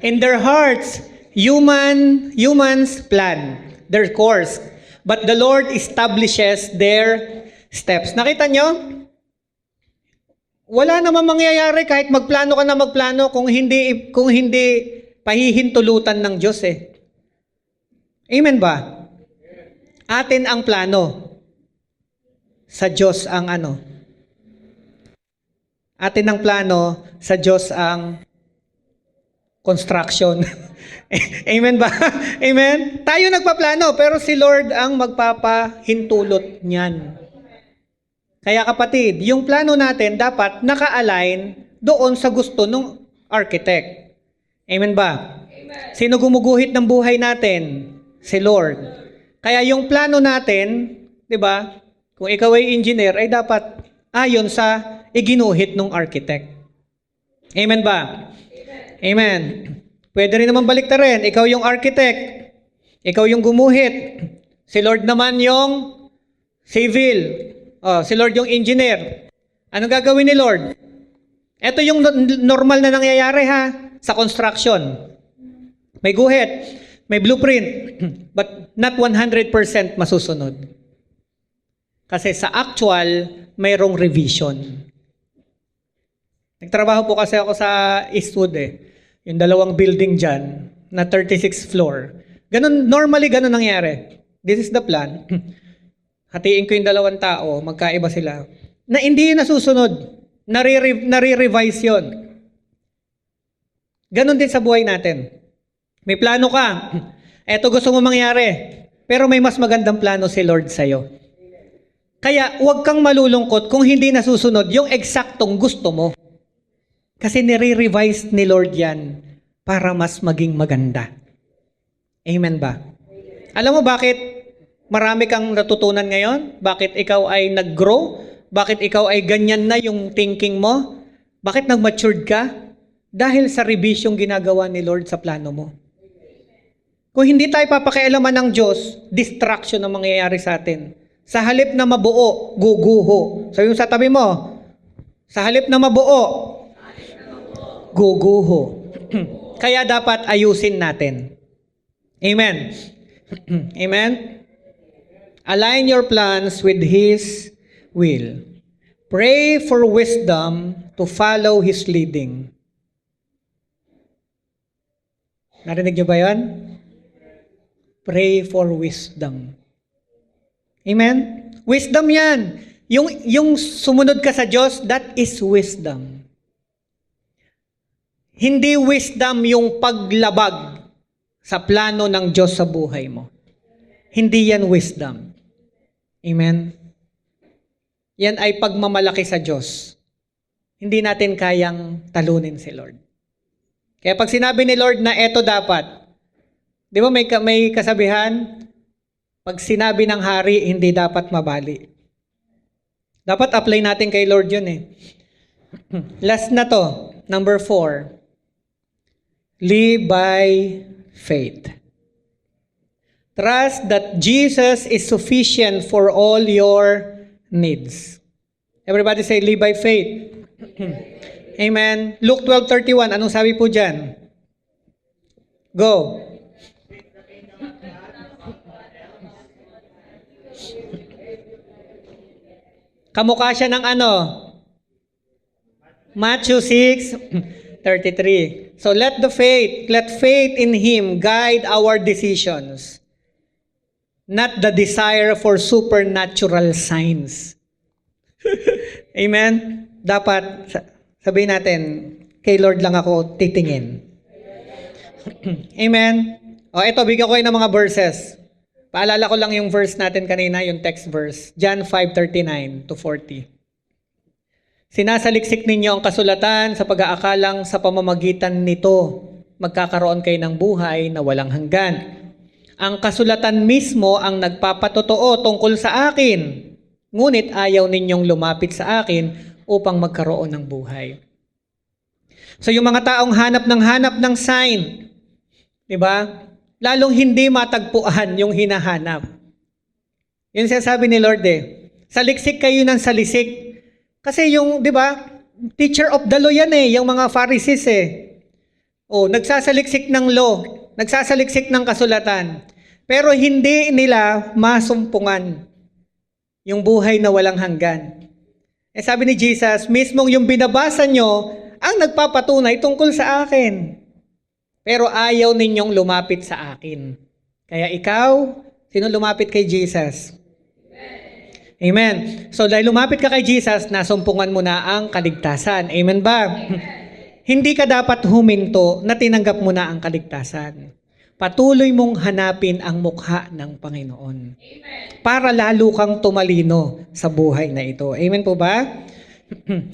Speaker 1: In their hearts, humans plan their course, but the Lord establishes their steps. Nakita nyo? Wala namang mangyayari kahit magplano ka na magplano kung hindi pahihintulutan ng Diyos eh. Amen ba? Atin ang plano. Sa Diyos ang ano? Atin ang plano, sa Diyos ang construction. Amen ba? Amen? Tayo nagpaplano, pero si Lord ang magpapahintulot niyan. Kaya kapatid, yung plano natin dapat naka-align doon sa gusto ng architect. Amen ba? Amen. Sino gumuguhit ng buhay natin? Si Lord. Kaya yung plano natin, di ba? Kung ikaw ay engineer, ay dapat ayon sa iginuhit ng architect. Amen ba? Amen. Amen. Pwede rin naman baliktarin. Ikaw yung architect. Ikaw yung gumuhit. Si Lord naman yung civil. Si Lord yung engineer. Anong gagawin ni Lord? Ito yung normal na nangyayari ha, sa construction. May guhit, may blueprint, but not 100% masusunod. Kasi sa actual, mayroong revision. Nagtrabaho po kasi ako sa Eastwood eh. Yung dalawang building dyan, na 36th floor. Normally ganun nangyari. This is the plan. Hatiin ko yung dalawang tao, magkaiba sila. Na hindi yun nasusunod. Nare-revise yun. Ganon din sa buhay natin. May plano ka. Eto gusto mo mangyari. Pero may mas magandang plano si Lord sa'yo. Kaya huwag kang malulungkot kung hindi nasusunod yung eksaktong gusto mo. Kasi nire-revise ni Lord yan para mas maging maganda. Amen ba? Alam mo bakit marami kang natutunan ngayon? Bakit ikaw ay nag-grow? Bakit ikaw ay ganyan na yung thinking mo? Bakit nag-matured ka? Dahil sa revision ginagawa ni Lord sa plano mo. Kung hindi tayo papakialaman ng Diyos, distraction ang mangyayari sa atin. Sa halip na mabuo, guguho. So yung sa tabi mo, sa halip na mabuo, guguho. Kaya dapat ayusin natin. Amen. Amen. Align your plans with His will. Pray for wisdom to follow His leading. Narinig niyo ba yan? Pray for wisdom. Amen? Wisdom yan. Yung sumunod ka sa Diyos, that is wisdom. Hindi wisdom yung paglabag sa plano ng Diyos sa buhay mo. Hindi yan wisdom. Amen? Yan ay pagmamalaki sa Diyos. Hindi natin kayang talunin si Lord. Kaya pag sinabi ni Lord na eto dapat, di ba may kasabihan, pag sinabi ng hari, hindi dapat mabali. Dapat apply natin kay Lord yun eh. Last na to, number 4. Live by faith. Trust that Jesus is sufficient for all your needs. Everybody say, live by faith. Amen. Luke 12:31, anong sabi po dyan? Go. Kamukha siya ng ano? Matthew 6:33. So let faith in Him guide our decisions, not the desire for supernatural signs. Amen? Dapat, sabihin natin, kay Lord lang ako titingin. Amen? O ito, bigyan ko kayo ng mga verses. Paalala ko lang yung verse natin kanina, yung text verse. John 5:39-40. Sinasaliksik ninyo ang kasulatan sa pag-aakalang sa pamamagitan nito, magkakaroon kayo ng buhay na walang hanggan. Ang kasulatan mismo ang nagpapatotoo tungkol sa akin, ngunit ayaw ninyong lumapit sa akin upang magkaroon ng buhay. So yung mga taong hanap ng sign, di ba? Lalong hindi matagpuan yung hinahanap. Yun sinasabi ni Lord saliksik kayo ng salisik. Kasi yung, di ba, teacher of the law yan yung mga Pharisees nagsasaliksik ng law, nagsasaliksik ng kasulatan. Pero hindi nila masumpungan yung buhay na walang hanggan. Sabi ni Jesus, mismong yung binabasa nyo, ang nagpapatunay tungkol sa akin. Pero ayaw ninyong lumapit sa akin. Kaya ikaw, sino lumapit kay Jesus? Amen. So dahil lumapit ka kay Jesus, nasumpungan mo na ang kaligtasan. Amen ba? Hindi ka dapat huminto na tinanggap mo na ang kaligtasan. Patuloy mong hanapin ang mukha ng Panginoon. Amen. Para lalo kang tumalino sa buhay na ito. Amen po ba?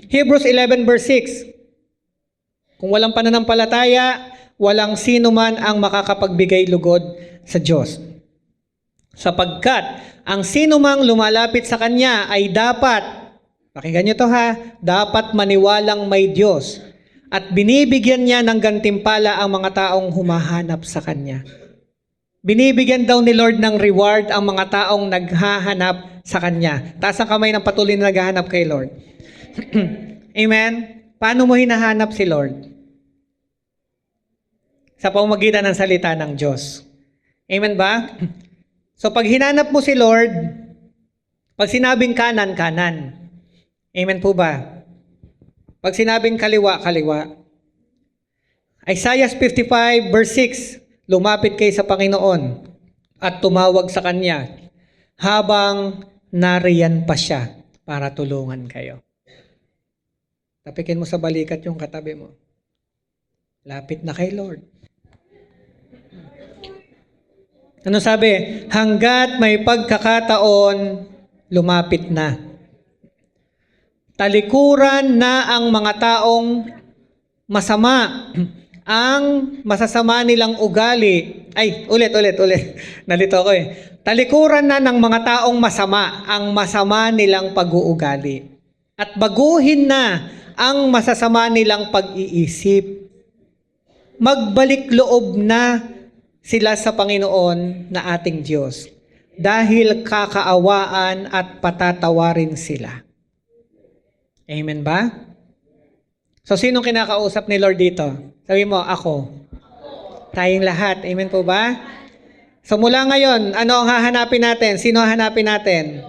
Speaker 1: Hebrews 11:6. Kung walang pananampalataya, walang sino man ang makakapagbigay lugod sa Diyos. Sapagkat ang sino mang lumalapit sa Kanya ay dapat, pakinggan nyo to dapat maniwalang may Diyos at binibigyan niya ng gantimpala ang mga taong humahanap sa Kanya. Binibigyan daw ni Lord ng reward ang mga taong naghahanap sa Kanya. Taas ang kamay ng patuloy na naghahanap kay Lord. Amen? Paano mo hinahanap si Lord? Sa pamamagitan ng salita ng Diyos. Amen ba? So pag hinanap mo si Lord, pag sinabing kanan, kanan. Amen po ba? Pag sinabing kaliwa, kaliwa. Isaiah 55:6, lumapit kayo sa Panginoon at tumawag sa Kanya habang nariyan pa siya para tulungan kayo. Tapikin mo sa balikat yung katabi mo. Lapit na kay Lord. Ano sabi? Hanggat may pagkakataon, lumapit na. Talikuran na ang mga taong masama, ang masasama nilang ugali. Ay, ulit. Nalito ako Talikuran na ng mga taong masama, ang masama nilang pag-uugali. At baguhin na ang masasama nilang pag-iisip. Magbalik loob na sila sa Panginoon na ating Diyos dahil kakaawaan at patatawarin sila. Amen ba? So, sino kinakausap ni Lord dito? Sabi mo, ako. Tayong lahat. Amen po ba? So, mula ngayon, ano ang hahanapin natin? Sino hahanapin natin?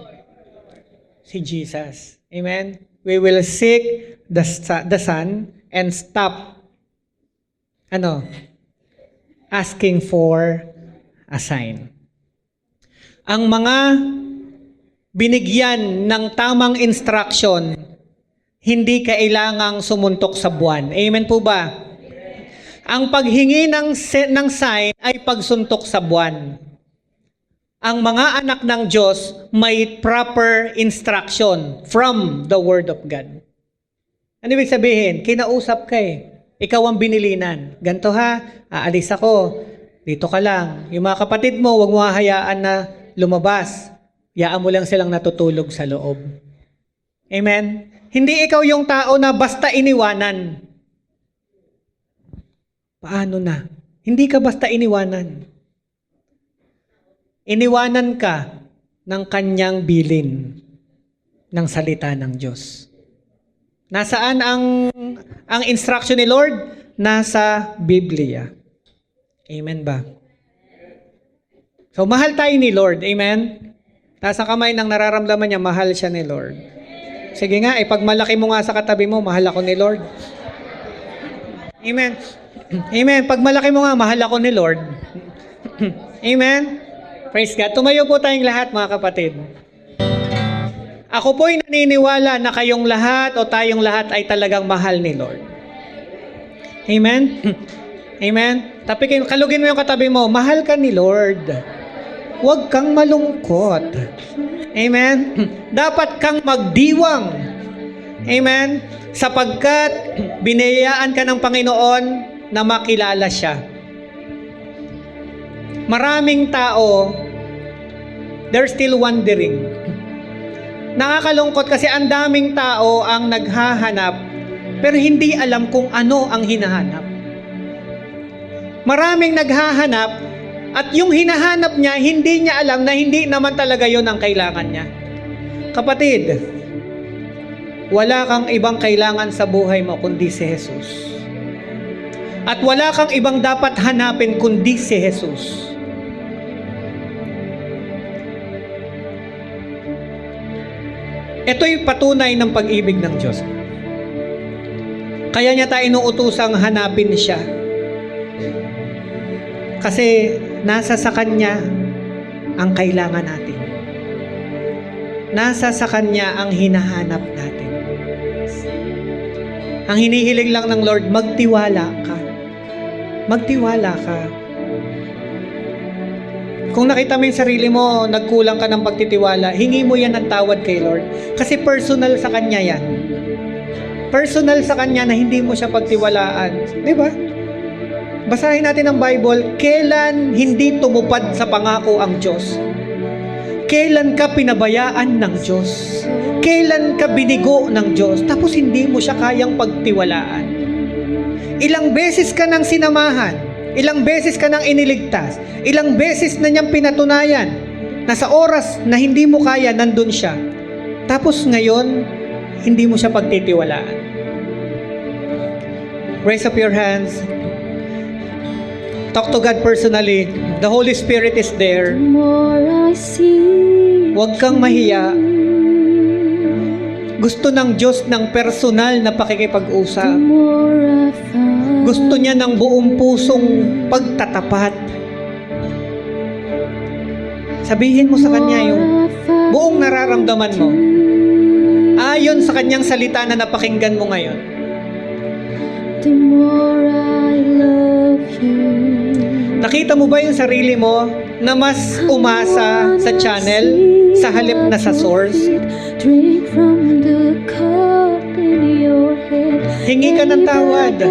Speaker 1: Si Jesus. Amen? We will seek the Son and stop asking for a sign. Ang mga binigyan ng tamang instruction, hindi kailangang sumuntok sa buwan. Amen po ba? Ang paghingi ng sign ay pagsuntok sa buwan. Ang mga anak ng Diyos may proper instruction from the Word of God. Ano ibig sabihin? Kinausap ka Ikaw ang binilinan. Ganto aalis ako. Dito ka lang. Yung mga kapatid mo, huwag mo hahayaan na lumabas. Yaan mo lang silang natutulog sa loob. Amen? Hindi ikaw yung tao na basta iniwanan. Paano na? Hindi ka basta iniwanan. Iniwanan ka ng kanyang bilin ng salita ng Diyos. Nasaan ang instruction ni Lord? Nasa Biblia. Amen ba? So, mahal tayo ni Lord. Amen? Taas ang kamay ng nararamdaman niya, mahal siya ni Lord. Sige nga, ipagmalaki mo nga sa katabi mo, mahal ako ni Lord. Amen. Amen. Pagmalaki mo nga, mahal ako ni Lord. Amen. Praise God. Tumayo po tayong lahat, mga kapatid. Ako po'y naniniwala na kayong lahat o tayong lahat ay talagang mahal ni Lord. Amen. Amen. Kalugin mo yung katabi mo, mahal ka ni Lord. Huwag kang malungkot. Amen. Dapat kang magdiwang. Amen. Sapagkat binayaan ka ng Panginoon na makilala siya. Maraming tao, they're still wondering. Nakakalungkot kasi ang daming tao ang naghahanap pero hindi alam kung ano ang hinahanap. Maraming naghahanap at yung hinahanap niya, hindi niya alam na hindi naman talaga yon ang kailangan niya. Kapatid, wala kang ibang kailangan sa buhay mo kundi si Jesus. At wala kang ibang dapat hanapin kundi si Jesus. Ito'y patunay ng pag-ibig ng Diyos. Kaya niya tayo inuutusang hanapin siya. Kasi nasa sa Kanya ang kailangan natin. Nasa sa Kanya ang hinahanap natin. Ang hinihiling lang ng Lord, magtiwala ka. Magtiwala ka. Kung nakita mo yung sarili mo, nagkulang ka ng pagtitiwala, hingi mo yan ng tawad kay Lord. Kasi personal sa Kanya yan. Personal sa Kanya na hindi mo siya pagtiwalaan. Di ba? Basahin natin ang Bible, kailan hindi tumupad sa pangako ang Diyos? Kailan ka pinabayaan ng Diyos? Kailan ka binigo ng Diyos? Tapos hindi mo siya kayang pagtiwalaan. Ilang beses ka nang sinamahan, ilang beses ka nang iniligtas, ilang beses na niyang pinatunayan na sa oras na hindi mo kaya, nandun siya. Tapos ngayon, hindi mo siya pagtitiwalaan. Raise up your hands. Talk to God personally. The Holy Spirit is there. Huwag kang mahiya. Gusto ng Diyos ng personal na pakikipag-usap. Gusto niya ng buong pusong pagtatapat. Sabihin mo sa Kanya yung buong nararamdaman mo. Ayon sa Kanyang salita na napakinggan mo ngayon.
Speaker 2: The more I love you.
Speaker 1: Nakita mo ba yung sarili mo na mas umasa sa channel sa halip na sa source?
Speaker 2: Drink from the cup in your hand.
Speaker 1: Hingi ka ng tawad.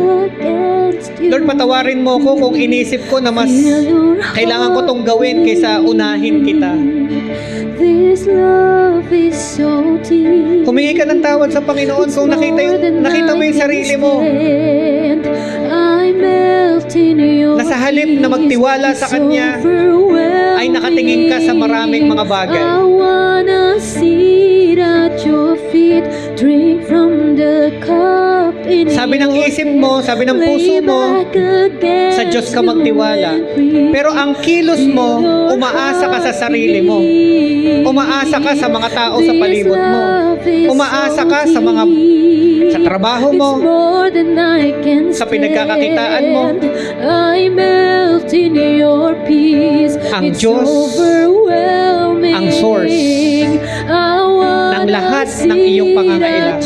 Speaker 1: Lord, patawarin mo ko kung inisip ko na mas kailangan ko tong gawin kaysa unahin kita.
Speaker 2: This love is so deep.
Speaker 1: Humingi ka ng tawad sa Panginoon kung nakita mo yung sarili mo na sa halip na magtiwala sa Kanya ay nakatingin ka sa maraming mga bagay.
Speaker 2: I wanna sit at your feet, drink from the cup in
Speaker 1: Sabi ng isip mo, sabi ng puso mo, sa Diyos ka magtiwala. Pero ang kilos mo, umaasa ka sa sarili mo. Umaasa ka sa mga tao sa palibot mo. Umaasa ka sa trabaho mo, sa pinagkakakitaan mo. Ang Diyos, ang source ng lahat ng iyong pangangailangan.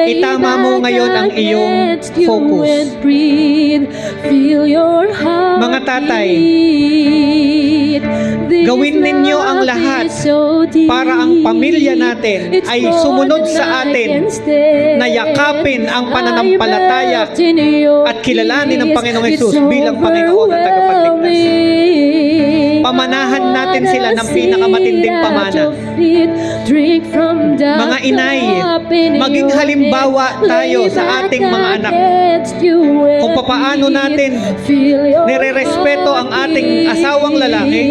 Speaker 1: Itama mo ngayon ang iyong focus. Mga tatay, gawin ninyo ang lahat para ang pamilya natin ay sumunod sa atin na yakapin ang pananampalataya at kilalanin ng Panginoong Hesus bilang Panginoon at tagapagligtas. Pamanahan natin sila ng pinakamatinding pamana. Mga inay, maging halimbawa tayo sa ating mga anak kung papaano natin nirerespeto ang ating asawang lalaki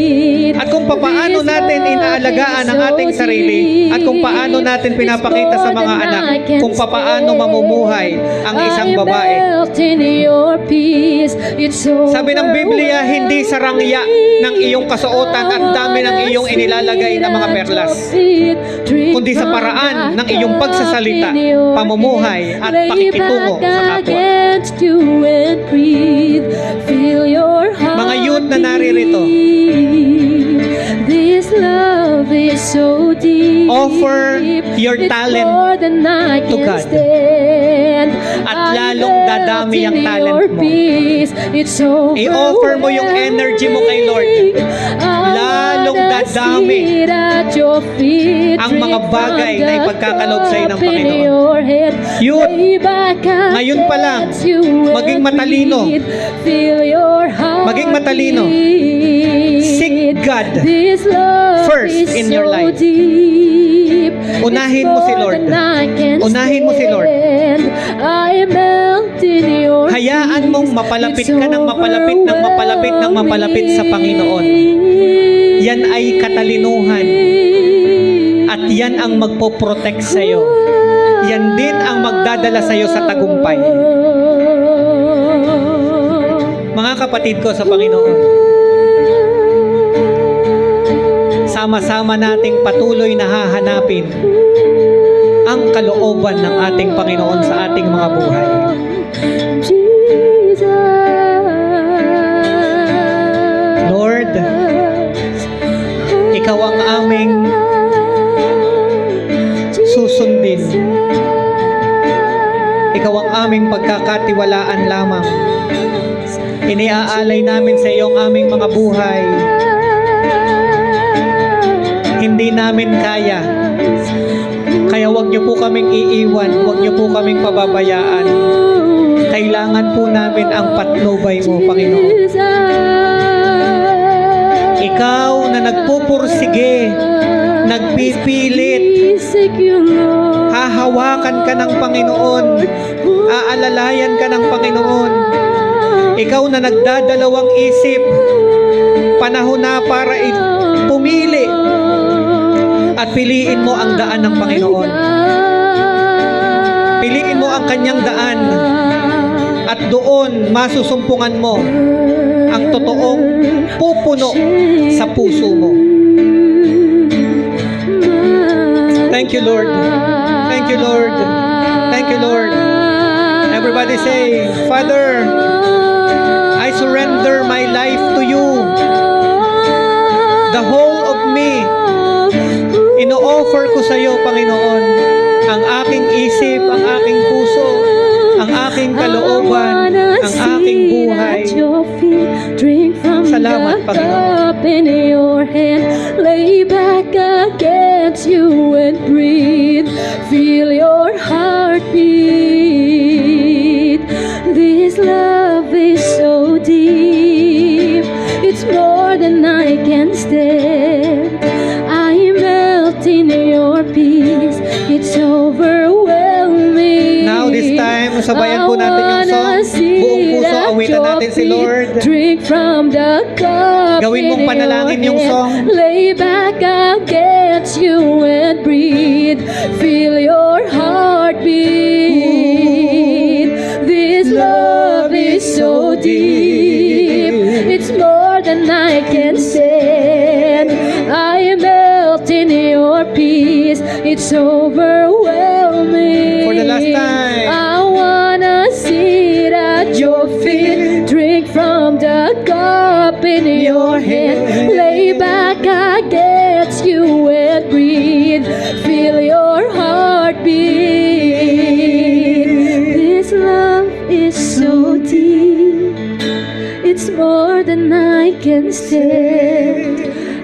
Speaker 1: at kung papaano natin inaalagaan ang ating sarili at kung paano natin pinapakita sa mga anak kung papaano mamumuhay ang isang babae. Sabi ng Biblia, hindi sa rangya ng iyong kasuotan at dami ng iyong inilalagay na mga perlas, kundi sa paraan ng iyong pagsasalita, pamumuhay at pakikitungo sa kapwa. Mga youth na naririto,
Speaker 2: this love is so deep.
Speaker 1: offer your
Speaker 2: It's
Speaker 1: talent
Speaker 2: more than I
Speaker 1: to
Speaker 2: can
Speaker 1: God.
Speaker 2: stand.
Speaker 1: At lalong dadami ang
Speaker 2: I'm
Speaker 1: talent
Speaker 2: melting
Speaker 1: mo.
Speaker 2: in your peace. It's so
Speaker 1: I-offer mo yung energy mo kay Lord. Lalong dadami
Speaker 2: ang
Speaker 1: mga bagay na ipagkakaloob sa'yo ng Panginoon. Youth, ngayon pa lang, maging matalino. Maging matalino. Seek God first in your life. Unahin mo si Lord. Unahin mo si Lord. Hayaan mong mapalapit ka ng mapalapit ng mapalapit ng mapalapit sa Panginoon. Yan ay katalinuhan. At yan ang magpo-protect sa'yo. Yan din ang magdadala sa'yo sa tagumpay. Mga kapatid ko sa Panginoon, sama-sama nating patuloy na hahanapin ang kalooban ng ating Panginoon sa ating mga buhay. Lord, Ikaw ang aming susundin. Ikaw ang aming pagkakatiwalaan lamang. Iniaalay namin sa iyo ang aming mga buhay. Hindi namin kaya. Kaya wag niyo po kaming iiwan, wag niyo po kaming pababayaan. Kailangan po namin ang patnubay mo, Panginoon. Ikaw na nagpupursige, nagpipilit, hahawakan ka ng Panginoon, aalalayan ka ng Panginoon. Ikaw na nagdadalawang isip, panahon na para pumili at piliin mo ang daan ng Panginoon. Piliin mo ang kanyang daan at doon masusumpungan mo ang totoong pupuno sa puso mo. Thank you, Lord. Thank you, Lord. Thank you, Lord. Everybody say, Father, I surrender my life to you. The whole of me, ino-offer ko sa iyo, Panginoon, ang aking isip, ang aking puso, ang aking kalooban, ang aking buhay. Salamat, Panginoon. Lay back against you and breathe. Feel your heartbeat. This love is so deep. It's more than I can stand. I melt in your peace. It's overwhelming. Now this time, sabayan po natin yung song. Buong puso, awitan natin si Lord. Drink from the cup. Gawin mong panalangin yung song. Lay back against you and breathe. Feel your heartbeat. This love is so deep. It's more than I can stand. I melt in your peace. It's overwhelming. For the last time. I wanna sit at your feet. Drink from the cup in your hand. Lay back against you and breathe. Feel your heartbeat. This love is so deep. It's more than I can stand.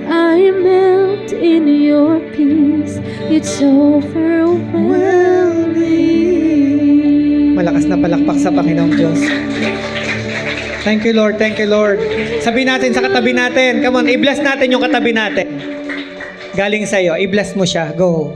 Speaker 1: I melt in your peace. It's overwhelming. Malakas na palakpak sa Panginoong Diyos. Thank you, Lord. Thank you, Lord. Sabihin natin sa katabi natin. Come on, i-bless natin yung katabi natin. Galing sa'yo. I-bless mo siya. Go.